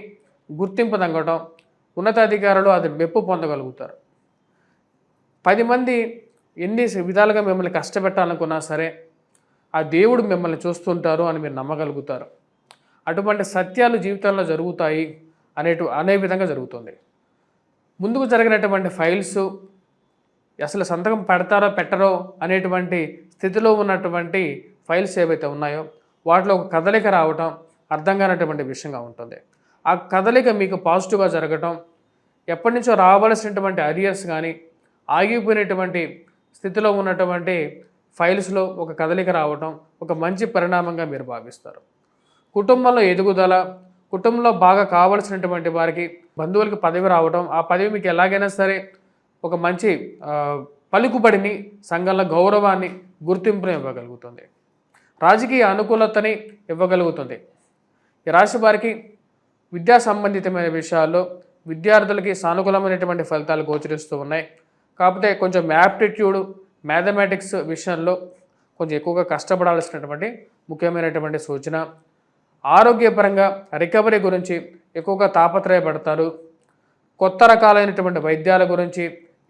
గుర్తింపు తగ్గడం, ఉన్నతాధికారులు అది మెప్పు పొందగలుగుతారు. 10 మంది ఎన్ని విధాలుగా మిమ్మల్ని కష్టపెట్టాలనుకున్నా సరే ఆ దేవుడు మిమ్మల్ని చూస్తుంటారు అని మీరు నమ్మగలుగుతారు. అటువంటి సత్యాలు జీవితంలో జరుగుతాయి అనే విధంగా జరుగుతుంది. ముందుకు జరిగినటువంటి ఫైల్స్ అసలు సంతకం పెడతారో పెట్టరో అనేటువంటి స్థితిలో ఉన్నటువంటి ఫైల్స్ ఏవైతే ఉన్నాయో వాటిలో ఒక కదలిక రావటం అర్థం కానటువంటి విషయంగా ఉంటుంది. ఆ కదలిక మీకు పాజిటివ్గా జరగటం, ఎప్పటి నుంచో రావాల్సినటువంటి అరియర్స్ కానీ ఆగిపోయినటువంటి స్థితిలో ఉన్నటువంటి ఫైల్స్లో ఒక కదలిక రావటం ఒక మంచి పరిణామంగా మీరు భావిస్తారు. కుటుంబంలో ఎదుగుదల, కుటుంబంలో బాగా కావలసినటువంటి వారికి బంధువులకి పదవి రావడం, ఆ పదవి మీకు ఎలాగైనా సరే ఒక మంచి పలుకుబడిని, సంఘంలో గౌరవాన్ని, గుర్తింపుని ఇవ్వగలుగుతుంది. రాజకీయ అనుకూలతని ఇవ్వగలుగుతుంది. ఈ రాశి వారికి విద్యా సంబంధితమైన విషయాల్లో విద్యార్థులకి సానుకూలమైనటువంటి ఫలితాలు గోచరిస్తూ ఉన్నాయి. కాకపోతే కొంచెం యాప్టిట్యూడ్, మ్యాథమెటిక్స్ విషయంలో కొంచెం ఎక్కువగా కష్టపడాల్సినటువంటి ముఖ్యమైనటువంటి సూచన. ఆరోగ్యపరంగా రికవరీ గురించి ఎక్కువగా తాపత్రయపడతారు. కొత్త రకాలైనటువంటి వైద్యాల గురించి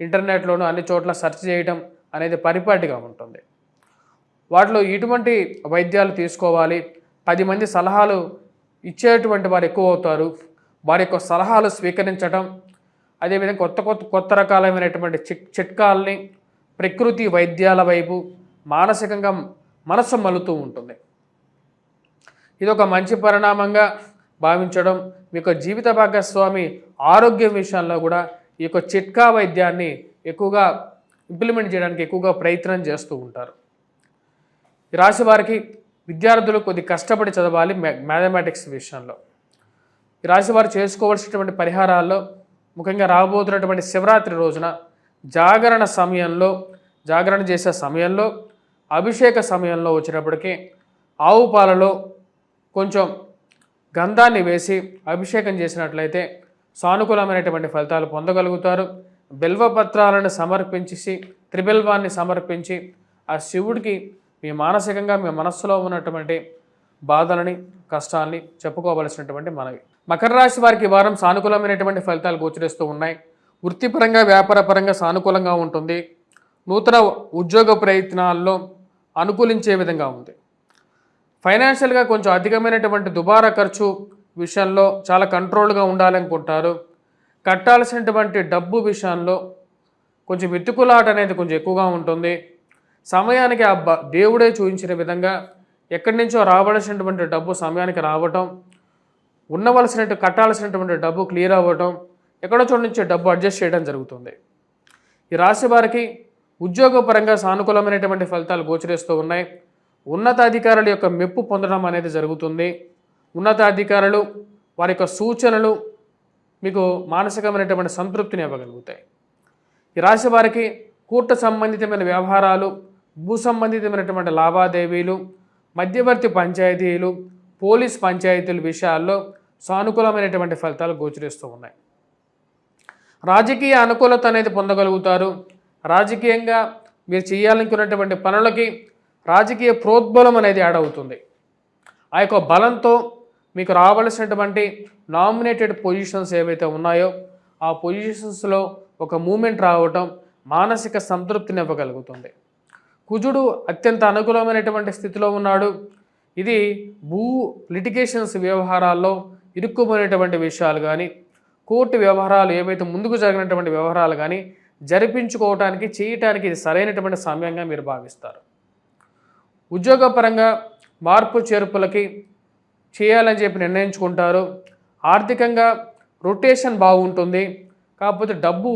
ఇంటర్నెట్లోనూ అన్ని చోట్ల సెర్చ్ చేయడం అనేది పరిపాటిగా ఉంటుంది. వాటిలో ఇటువంటి వైద్యాలు తీసుకోవాలి, 10 మంది సలహాలు ఇచ్చేటువంటి వారు ఎక్కువ అవుతారు. వారి యొక్క సలహాలు స్వీకరించడం, అదేవిధంగా కొత్త రకాలైనటువంటి చిట్కాలని ప్రకృతి వైద్యాల వైపు మానసికంగా మనస్సు మలుతూ ఉంటుంది. ఇది ఒక మంచి పరిణామంగా భావించడం, మీ యొక్క జీవిత భాగస్వామి ఆరోగ్యం విషయంలో కూడా ఈ యొక్క చిట్కా వైద్యాన్ని ఎక్కువగా ఇంప్లిమెంట్ చేయడానికి ఎక్కువగా ప్రయత్నం చేస్తూ ఉంటారు. ఈ రాశి వారికి విద్యార్థులు కొద్ది కష్టపడి చదవాలి మ్యాథమెటిక్స్ విషయంలో. ఈ రాశి వారు చేసుకోవాల్సినటువంటి పరిహారాల్లో ముఖ్యంగా రాబోతున్నటువంటి శివరాత్రి రోజున జాగరణ చేసే సమయంలో అభిషేక సమయంలో వచ్చేటప్పటికి ఆవు పాలలో కొంచెం గంధాన్ని వేసి అభిషేకం చేసినట్లయితే సానుకూలమైనటువంటి ఫలితాలు పొందగలుగుతారు. బిల్వపత్రాలను సమర్పించి త్రిబిల్వాన్ని సమర్పించి ఆ శివుడికి మీ మానసికంగా మీ మనస్సులో ఉన్నటువంటి బాధలని కష్టాలని చెప్పుకోవలసినటువంటి మనవి. మకర రాశి వారికి వారం సానుకూలమైనటువంటి ఫలితాలు గోచరిస్తూ ఉన్నాయి. వృత్తిపరంగా వ్యాపారపరంగా సానుకూలంగా ఉంటుంది. నూతన ఉద్యోగ ప్రయత్నాల్లో అనుకూలించే విధంగా ఉంది. ఫైనాన్షియల్గా కొంచెం అధికమైనటువంటి దుబారా ఖర్చు విషయంలో చాలా కంట్రోల్గా ఉండాలనుకుంటారు. కట్టాల్సినటువంటి డబ్బు విషయంలో కొంచెం వెతుకులాట అనేది కొంచెం ఎక్కువగా ఉంటుంది. సమయానికి దేవుడే చూపించిన విధంగా ఎక్కడి నుంచో రావాల్సినటువంటి డబ్బు సమయానికి రావటం, కట్టాల్సినటువంటి డబ్బు క్లియర్ అవ్వటం, ఎక్కడో చోటు నుంచి డబ్బు అడ్జస్ట్ చేయడం జరుగుతుంది. ఈ రాశి వారికి ఉద్యోగపరంగా సానుకూలమైనటువంటి ఫలితాలు గోచరిస్తూ ఉన్నాయి. ఉన్నతాధికారుల యొక్క మెప్పు పొందడం అనేది జరుగుతుంది. ఉన్నతాధికారులు వారి యొక్క సూచనలు మీకు మానసికమైనటువంటి సంతృప్తిని ఇవ్వగలుగుతాయి. ఈ రాశి వారికి కూట సంబంధితమైన వ్యవహారాలు, భూ సంబంధితమైనటువంటి లావాదేవీలు, మధ్యవర్తి పంచాయతీలు, పోలీస్ పంచాయతీల విషయాల్లో సానుకూలమైనటువంటి ఫలితాలు గోచరిస్తూ ఉన్నాయి. రాజకీయ అనుకూలత అనేది పొందగలుగుతారు. రాజకీయంగా మీరు చేయాలనుకున్నటువంటి పనులకి రాజకీయ ప్రోద్బలం అనేది యాడ్ అవుతుంది. ఆ యొక్క బలంతో మీకు రావాల్సినటువంటి నామినేటెడ్ పొజిషన్స్ ఏవైతే ఉన్నాయో ఆ పొజిషన్స్లో ఒక మూమెంట్ రావటం మానసిక సంతృప్తిని ఇవ్వగలుగుతుంది. కుజుడు అత్యంత అనుకూలమైనటువంటి స్థితిలో ఉన్నాడు. ఇది లిటిగేషన్స్ వ్యవహారాల్లో ఇరుక్కుపోయినటువంటి విషయాలు కానీ, కోర్టు వ్యవహారాలు ఏవైతే ముందుకు జరిగినటువంటి వ్యవహారాలు కానీ జరిపించుకోవటానికి చేయటానికి ఇది సరైనటువంటి సమయంగా మీరు భావిస్తారు. ఉద్యోగపరంగా మార్పు చేర్పులకి చేయాలని చెప్పి నిర్ణయించుకుంటారు. ఆర్థికంగా రొటేషన్ బాగుంటుంది. కాకపోతే డబ్బు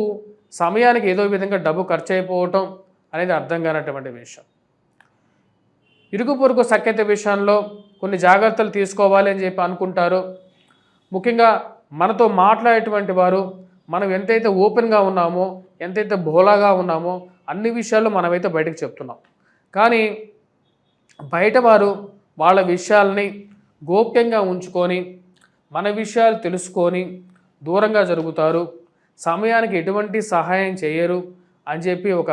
సమయానికి ఏదో విధంగా డబ్బు ఖర్చు అయిపోవటం అనేది అర్థం కానటువంటి విషయం. ఇరుగు పొరుగు సఖ్యత విషయంలో కొన్ని జాగ్రత్తలు తీసుకోవాలి అని చెప్పి అనుకుంటారు. ముఖ్యంగా మనతో మాట్లాడేటువంటి వారు మనం ఎంతైతే ఓపెన్గా ఉన్నామో, ఎంతైతే బోలాగా ఉన్నామో అన్ని విషయాల్లో మనమైతే బయటకు చెప్తున్నాం. కానీ బయట వారు వాళ్ళ విషయాల్ని గోప్యంగా ఉంచుకొని మన విషయాలు తెలుసుకొని దూరంగా జరుగుతారు. సమయానికి ఎటువంటి సహాయం చేయరు అని చెప్పి ఒక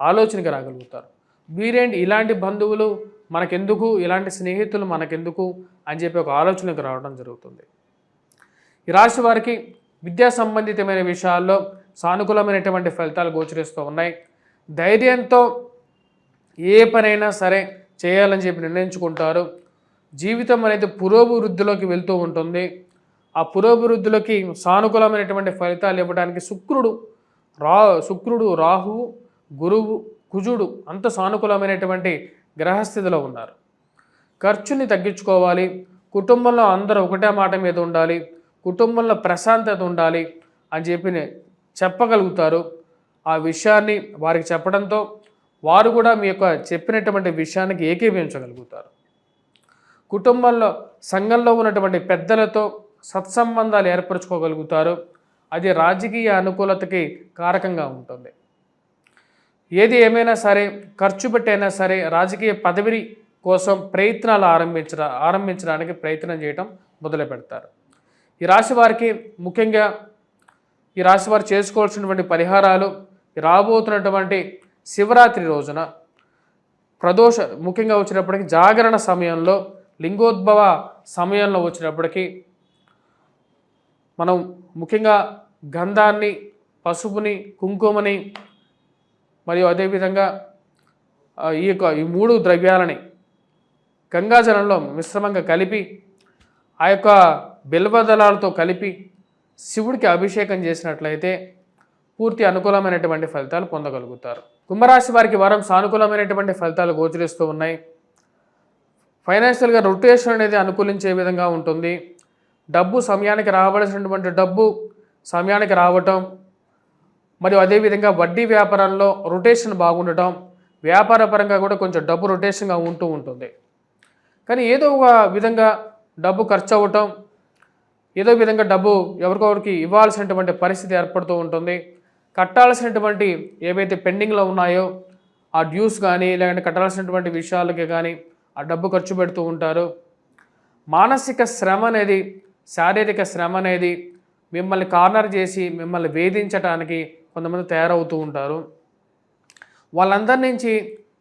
ఆలోచనకి రాగలుగుతారు. వీరేంటి ఇలాంటి బంధువులు మనకెందుకు, ఇలాంటి స్నేహితులు మనకెందుకు అని చెప్పి ఒక ఆలోచనకు రావడం జరుగుతుంది. ఈ రాశి వారికి విద్యా సంబంధితమైన విషయాల్లో సానుకూలమైనటువంటి ఫలితాలు గోచరిస్తూ ఉన్నాయి. ధైర్యంతో ఏ పనైనా సరే చేయాలని చెప్పి నిర్ణయించుకుంటారు. జీవితం అనేది పురోభివృద్ధిలోకి వెళ్తూ ఉంటుంది. ఆ పురోభివృద్ధిలోకి సానుకూలమైనటువంటి ఫలితాలు ఇవ్వడానికి శుక్రుడు, రాహువు, గురువు, కుజుడు అంత సానుకూలమైనటువంటి గ్రహస్థితిలో ఉన్నారు. ఖర్చుని తగ్గించుకోవాలి. కుటుంబంలో అందరూ ఒకటే మాట మీద ఉండాలి. కుటుంబంలో ప్రశాంతత ఉండాలి అని చెప్పి చెప్పగలుగుతారు. ఆ విషయాన్ని వారికి చెప్పడంతో వారు కూడా మీ యొక్క చెప్పినటువంటి విషయానికి ఏకీభవించగలుగుతారు. కుటుంబంలో సంఘంలో ఉన్నటువంటి పెద్దలతో సత్సంబంధాలు ఏర్పరచుకోగలుగుతారు. అది రాజకీయ అనుకూలతకి కారకంగా ఉంటుంది. ఏది ఏమైనా సరే ఖర్చు పెట్టైనా సరే రాజకీయ పదవి కోసం ప్రయత్నాలు ఆరంభించడానికి ప్రయత్నం చేయటం మొదలు పెడతారు. ఈ రాశి వారికి ముఖ్యంగా ఈ రాశి వారు చేసుకోవాల్సినటువంటి పరిహారాలు రాబోతున్నటువంటి శివరాత్రి రోజున ముఖ్యంగా వచ్చినప్పటికీ జాగరణ సమయంలో, లింగోద్భవ సమయంలో వచ్చినప్పటికీ మనం ముఖ్యంగా గంధాన్ని, పసుపుని, కుంకుమని మరియు అదేవిధంగా ఈ మూడు ద్రవ్యాలని గంగాజలంలో మిశ్రమంగా కలిపి ఆ యొక్క బిల్వదళాలతో కలిపి శివుడికి అభిషేకం చేసినట్లయితే పూర్తి అనుకూలమైనటువంటి ఫలితాలు పొందగలుగుతారు. కుంభరాశి వారికి వారం సానుకూలమైనటువంటి ఫలితాలు గోచరిస్తూ ఉన్నాయి. ఫైనాన్షియల్గా రొటేషన్ అనేది అనుకూలించే విధంగా ఉంటుంది. డబ్బు సమయానికి రావాల్సినటువంటి డబ్బు సమయానికి రావటం, మరియు అదేవిధంగా వడ్డీ వ్యాపారంలో రొటేషన్ బాగుండటం, వ్యాపార పరంగా కూడా కొంచెం డబ్బు రొటేషన్గా ఉంటూ ఉంటుంది. కానీ ఏదో ఒక విధంగా డబ్బు ఖర్చు అవ్వటం, ఏదో విధంగా డబ్బు ఎవరికొకరికి ఇవ్వాల్సినటువంటి పరిస్థితి ఏర్పడుతూ ఉంటుంది. కట్టాల్సినటువంటి ఏవైతే పెండింగ్లో ఉన్నాయో ఆ డ్యూస్ కానీ లేదంటే కట్టాల్సినటువంటి విషయాలకి కానీ ఆ డబ్బు ఖర్చు పెడుతూ ఉంటారు. మానసిక శ్రమ అనేది, శారీరక శ్రమ అనేది మిమ్మల్ని కార్నర్ చేసి మిమ్మల్ని వేధించడానికి కొంతమంది తయారవుతూ ఉంటారు. వాళ్ళందరి నుంచి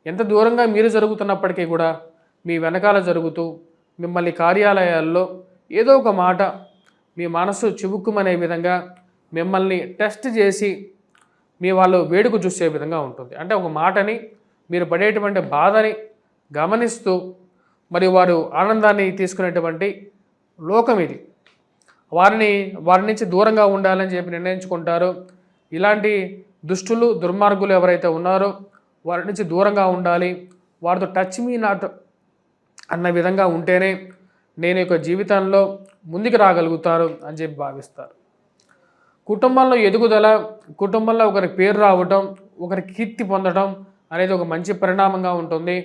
ఎంత దూరంగా మీరు జరుగుతున్నప్పటికీ కూడా మీ వెనకాల జరుగుతూ మిమ్మల్ని కార్యాలయాల్లో ఏదో ఒక మాట మీ మనసు చివుక్కుమనే విధంగా మిమ్మల్ని టెస్ట్ చేసి మీ వాళ్ళు వేడుక చూసే విధంగా ఉంటుంది. అంటే ఒక మాటని, మీరు పడేటువంటి బాధని గమనిస్తూ మరి వారు ఆనందాన్ని తీసుకునేటువంటి లోకం ఇది. వారి నుంచి దూరంగా ఉండాలని చెప్పి నిర్ణయించుకుంటారు. ఇలాంటి దుష్టులు, దుర్మార్గులు ఎవరైతే ఉన్నారో వారి నుంచి దూరంగా ఉండాలి, వారితో టచ్ మీ నాట్ అన్న విధంగా ఉంటేనే నేను యొక్క జీవితంలో ముందుకు రాగలుగుతారు అని చెప్పి భావిస్తారు. కుటుంబంలో ఎదుగుదల, కుటుంబంలో ఒకరి పేరు రావటం, ఒకరి కీర్తి పొందడం అనేది ఒక మంచి పరిణామంగా ఉంటుంది.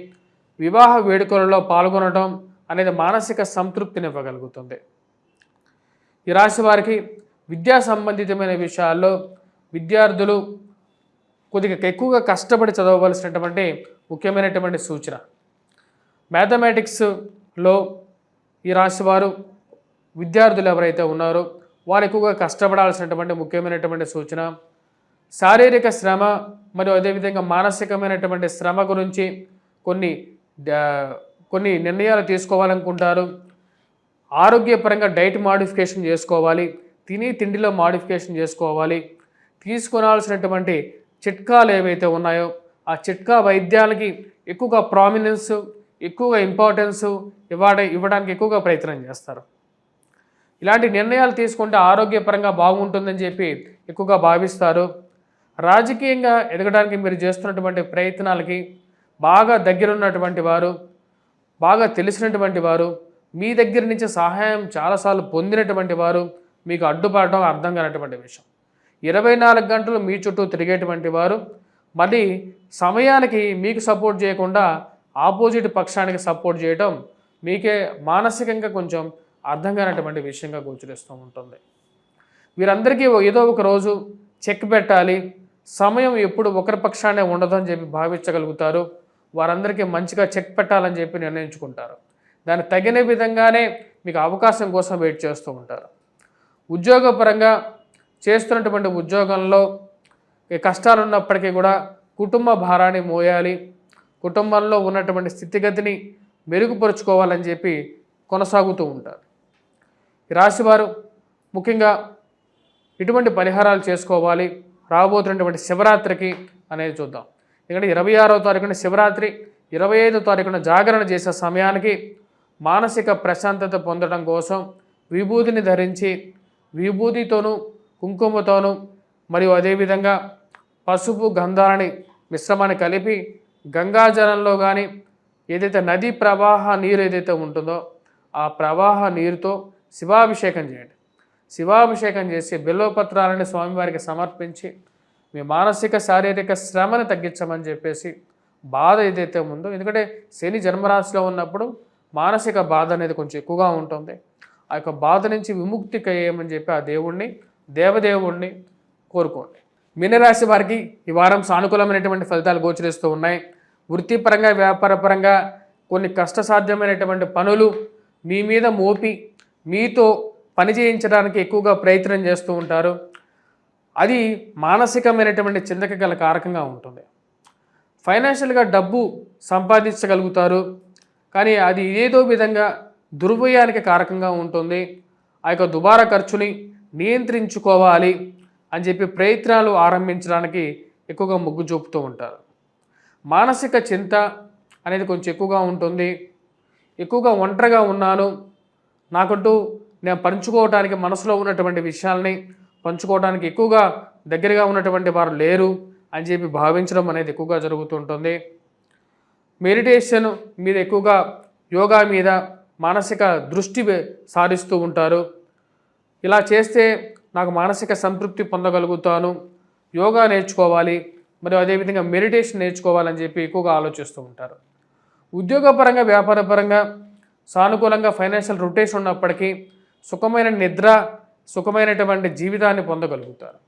వివాహ వేడుకలలో పాల్గొనడం అనేది మానసిక సంతృప్తిని ఇవ్వగలుగుతుంది. ఈ రాశి వారికి విద్యా సంబంధితమైన విషయాల్లో విద్యార్థులు కొద్దిగా ఎక్కువగా కష్టపడి చదవవలసినటువంటి ముఖ్యమైనటువంటి సూచన. మ్యాథమెటిక్స్లో ఈ రాశివారు విద్యార్థులు ఎవరైతే ఉన్నారో వారు ఎక్కువగా కష్టపడాల్సినటువంటి ముఖ్యమైనటువంటి సూచన. శారీరక శ్రమ మరియు అదేవిధంగా మానసికమైనటువంటి శ్రమ గురించి కొన్ని నిర్ణయాలు తీసుకోవాలనుకుంటారు. ఆరోగ్యపరంగా డైట్ మాడిఫికేషన్ చేసుకోవాలి, తిండిలో మాడిఫికేషన్ చేసుకోవాలి. తీసుకోవాల్సినటువంటి చిట్కాలు ఏవైతే ఉన్నాయో ఆ చిట్కా వైద్యాలకి ఎక్కువగా ప్రామినెన్స్, ఎక్కువగా ఇంపార్టెన్స్ ఇవ్వడానికి ఎక్కువగా ప్రయత్నం చేస్తారు. ఇలాంటి నిర్ణయాలు తీసుకుంటే ఆరోగ్యపరంగా బాగుంటుందని చెప్పి ఎక్కువగా భావిస్తారు. రాజకీయంగా ఎదగడానికి మీరు చేస్తున్నటువంటి ప్రయత్నాలకి బాగా దగ్గరున్నటువంటి వారు, బాగా తెలిసినటువంటి వారు, మీ దగ్గర నుంచి సహాయం చాలాసార్లు పొందినటువంటి వారు మీకు అడ్డుపడడం అర్థం కానటువంటి విషయం. 24 గంటలు మీ చుట్టూ తిరిగేటువంటి వారు మళ్ళీ సమయానికి మీకు సపోర్ట్ చేయకుండా ఆపోజిట్ పక్షానికి సపోర్ట్ చేయడం మీకే మానసికంగా కొంచెం అర్థం కానటువంటి విషయంగా గోచరిస్తూ ఉంటుంది. వీరందరికీ ఏదో ఒక రోజు చెక్ పెట్టాలి, సమయం ఎప్పుడు ఒకరి పక్షానే ఉండదని చెప్పి భావించగలుగుతారు. వారందరికీ మంచిగా చెక్ పెట్టాలని చెప్పి నిర్ణయించుకుంటారు. దానికి తగిన విధంగానే మీకు అవకాశం కోసం వెయిట్ చేస్తూ ఉంటారు. ఉద్యోగపరంగా చేస్తున్నటువంటి ఉద్యోగంలో కష్టాలు ఉన్నప్పటికీ కూడా కుటుంబ భారాన్ని మోయాలి, కుటుంబంలో ఉన్నటువంటి స్థితిగతిని మెరుగుపరుచుకోవాలని చెప్పి కొనసాగుతూ ఉంటారు. ఈ రాశివారు ముఖ్యంగా ఇటువంటి పరిహారాలు చేసుకోవాలి రాబోతున్నటువంటి శివరాత్రికి అనేది చూద్దాం. ఎందుకంటే 26వ తారీఖున శివరాత్రి, 25వ తారీఖున జాగరణ చేసే సమయానికి మానసిక ప్రశాంతత పొందడం కోసం విభూతిని ధరించి, విభూతితోనూ కుంకుమతోనూ మరియు అదేవిధంగా పసుపు గంధాలని మిశ్రమాన్ని కలిపి గంగాజలంలో కానీ ఏదైతే నదీ ప్రవాహ నీరు ఏదైతే ఉంటుందో ఆ ప్రవాహ నీరుతో శివాభిషేకం చేయండి. శివాభిషేకం చేసి బిల్వపత్రాలని స్వామివారికి సమర్పించి మీ మానసిక శారీరక శ్రమను తగ్గించమని చెప్పేసి బాధ ఏదైతే ఉందో, ఎందుకంటే శని జన్మరాశిలో ఉన్నప్పుడు మానసిక బాధ అనేది కొంచెం ఎక్కువగా ఉంటుంది. ఆ యొక్క బాధ నుంచి విముక్తి కయ్యేయమని చెప్పి ఆ దేవదేవుణ్ణి కోరుకోండి. మీనరాశి వారికి ఈ వారం సానుకూలమైనటువంటి ఫలితాలు గోచరిస్తూ ఉన్నాయి. వృత్తిపరంగా, వ్యాపారపరంగా కొన్ని కష్టసాధ్యమైనటువంటి పనులు మీ మీద మోపి మీతో పని చేయించడానికి ఎక్కువగా ప్రయత్నం చేస్తూ ఉంటారు. అది మానసికమైనటువంటి చింతక గల కారకంగా ఉంటుంది. ఫైనాన్షియల్గా డబ్బు సంపాదించగలుగుతారు, కానీ అది ఏదో విధంగా దుర్వ్యయానికి కారకంగా ఉంటుంది. ఆ యొక్క దుబారా ఖర్చుని నియంత్రించుకోవాలి అని చెప్పి ప్రయత్నాలు ఆరంభించడానికి ఎక్కువగా మొగ్గు చూపుతూ ఉంటారు. మానసిక చింత అనేది కొంచెం ఎక్కువగా ఉంటుంది. ఎక్కువగా ఒంటరిగా ఉన్నాను, నాకంటూ నేను పంచుకోవడానికి మనసులో ఉన్నటువంటి విషయాల్ని పంచుకోవడానికి ఎక్కువగా దగ్గరగా ఉన్నటువంటి వారు లేరు అని చెప్పి భావించడం అనేది ఎక్కువగా జరుగుతుంటుంది. మెడిటేషన్ మీద ఎక్కువగా, యోగా మీద మానసిక దృష్టి సారిస్తూ ఉంటారు. ఇలా చేస్తే నాకు మానసిక సంతృప్తి పొందగలుగుతాను, యోగా నేర్చుకోవాలి మరియు అదేవిధంగా మెడిటేషన్ నేర్చుకోవాలని చెప్పి ఎక్కువగా ఆలోచిస్తూ ఉంటారు. ఉద్యోగపరంగా, వ్యాపారపరంగా సానుకూలంగా ఫైనాన్షియల్ రొటేషన్ ఉన్నప్పటికీ సుఖమైన నిద్ర, సుఖమైనటువంటి జీవితాన్ని పొందగలుగుతారు.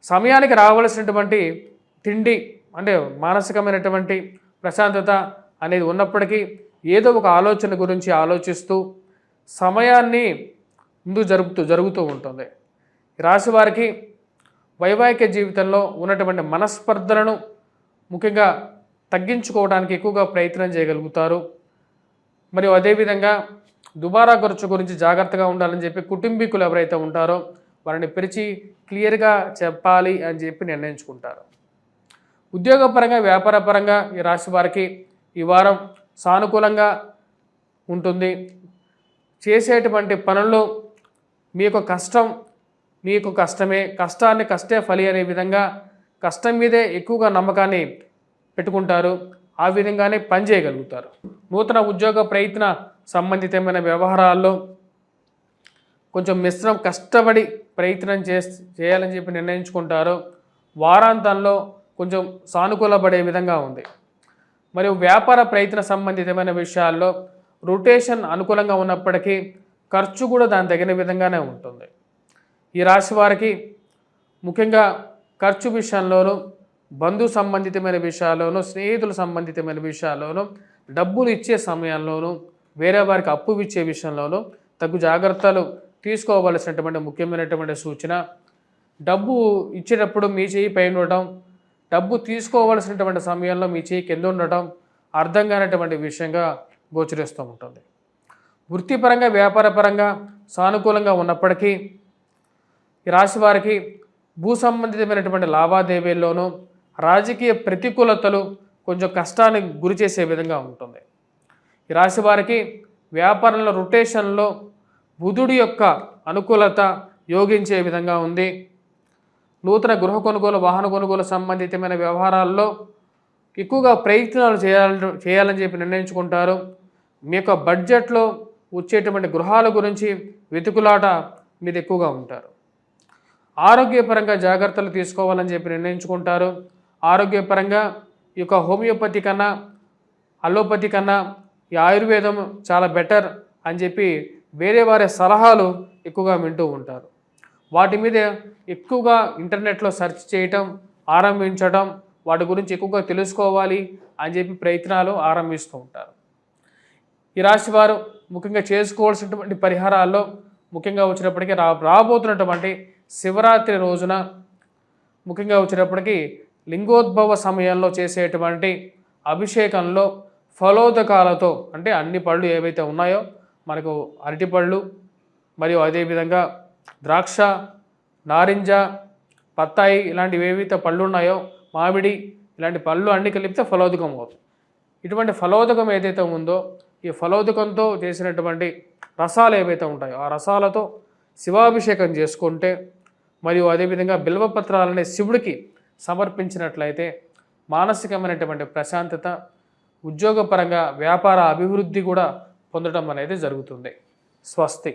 సమయానికి రావాల్సినటువంటి తిండి అంటే మానసికమైనటువంటి ప్రశాంతత అనేది ఉన్నప్పటికీ ఏదో ఒక ఆలోచన గురించి ఆలోచిస్తూ సమయాన్ని ముందు జరుగుతూ ఉంటుంది. ఈ రాశి వారికి వైవాహిక జీవితంలో ఉన్నటువంటి మనస్పర్ధలను ముఖ్యంగా తగ్గించుకోవడానికి ఎక్కువగా ప్రయత్నం చేయగలుగుతారు. మరియు అదేవిధంగా దుబారా ఖర్చు గురించి జాగ్రత్తగా ఉండాలని చెప్పి కుటుంబీకులు ఎవరైతే ఉంటారో వారిని పిలిచి క్లియర్గా చెప్పాలి అని చెప్పి నిర్ణయించుకుంటారు. ఉద్యోగపరంగా వ్యాపారపరంగా ఈ రాశి వారికి ఈ వారం సానుకూలంగా ఉంటుంది. చేసేటువంటి పనుల్లో మీకు కష్టమే, కష్టాన్ని కష్టే ఫలి అనే విధంగా కష్టం మీదే ఎక్కువగా నమ్మకాన్ని పెట్టుకుంటారు. ఆ విధంగానే పనిచేయగలుగుతారు. నూతన ఉద్యోగ ప్రయత్న సంబంధితమైన వ్యవహారాల్లో కొంచెం కష్టపడి ప్రయత్నం చేయాలని చెప్పి నిర్ణయించుకుంటారు. వారాంతంలో కొంచెం సానుకూలపడే విధంగా ఉంది. మరియు వ్యాపార ప్రయత్న సంబంధితమైన విషయాల్లో రొటేషన్ అనుకూలంగా ఉన్నప్పటికీ ఖర్చు కూడా దాని తగిన విధంగానే ఉంటుంది. ఈ రాశి వారికి ముఖ్యంగా ఖర్చు విషయంలోనూ, బంధు సంబంధితమైన విషయాల్లోనూ, స్నేహితుల సంబంధితమైన విషయాల్లోనూ, డబ్బులు ఇచ్చే సమయంలోనూ, వేరే వారికి అప్పు ఇచ్చే విషయంలోనూ తగు జాగ్రత్తలు తీసుకోవలసినటువంటి ముఖ్యమైనటువంటి సూచన. డబ్బు ఇచ్చేటప్పుడు మీ చేయి పైన ఉండటం, డబ్బు తీసుకోవలసినటువంటి సమయంలో మీ చేయి కింద ఉండటం అర్థం కానటువంటి విషయంగా గోచరిస్తూ ఉంటుంది. వృత్తిపరంగా వ్యాపారపరంగా సానుకూలంగా ఉన్నప్పటికీ ఈ రాశి వారికి భూ సంబంధితమైనటువంటి లావాదేవీల్లోనూ రాజకీయ ప్రతికూలతలు కొంచెం కష్టానికి గురి చేసే విధంగా ఉంటుంది. ఈ రాశి వారికి వ్యాపారంలో రొటేషన్లో బుధుడి యొక్క అనుకూలత యోగించే విధంగా ఉంది. నూతన గృహ కొనుగోలు, వాహన కొనుగోలు సంబంధితమైన వ్యవహారాల్లో ఎక్కువగా ప్రయత్నాలు చేయాలని చెప్పి నిర్ణయించుకుంటారు. మీ యొక్క బడ్జెట్లో వచ్చేటువంటి గృహాల గురించి వెతుకులాట మీద ఎక్కువగా ఉంటారు. ఆరోగ్యపరంగా జాగ్రత్తలు తీసుకోవాలని చెప్పి నిర్ణయించుకుంటారు. ఆరోగ్యపరంగా ఈ యొక్క హోమియోపతి కన్నా, అలోపతి కన్నా ఈ ఆయుర్వేదం చాలా బెటర్ అని చెప్పి వేరే వారి సలహాలు ఎక్కువగా వింటూ ఉంటారు. వాటి మీద ఎక్కువగా ఇంటర్నెట్లో సెర్చ్ చేయటం, ఆరంభించడం, వాటి గురించి ఎక్కువగా తెలుసుకోవాలి అని చెప్పి ప్రయత్నాలు ఆరంభిస్తూ ఉంటారు. ఈ రాశి వారు ముఖ్యంగా చేసుకోవాల్సినటువంటి పరిహారాల్లో ముఖ్యంగా వచ్చినప్పటికీ రాబోతున్నటువంటి శివరాత్రి రోజున ముఖ్యంగా వచ్చినప్పటికీ లింగోద్భవ సమయంలో చేసేటువంటి అభిషేకంలో ఫలోదకాలతో, అంటే అన్ని పళ్ళు ఏవైతే ఉన్నాయో మనకు అరటిపళ్ళు మరియు అదేవిధంగా ద్రాక్ష, నారింజ, బత్తాయి ఇలాంటివి ఏవైతే పళ్ళు ఉన్నాయో, మామిడి ఇలాంటి పళ్ళు అన్నీ కలిపితే ఫలోదకం అవుతుంది. ఇటువంటి ఫలోదకం ఏదైతే ఉందో ఈ ఫలోదకంతో చేసినటువంటి రసాలు ఏవైతే ఉంటాయో ఆ రసాలతో శివాభిషేకం చేసుకుంటే మరియు అదేవిధంగా బిల్వపత్రాలనే శివుడికి సమర్పించినట్లయితే మానసికమైనటువంటి ప్రశాంతత, ఉద్యోగపరంగా వ్యాపార అభివృద్ధి కూడా పొందడం అనేది జరుగుతుంది. స్వస్తి.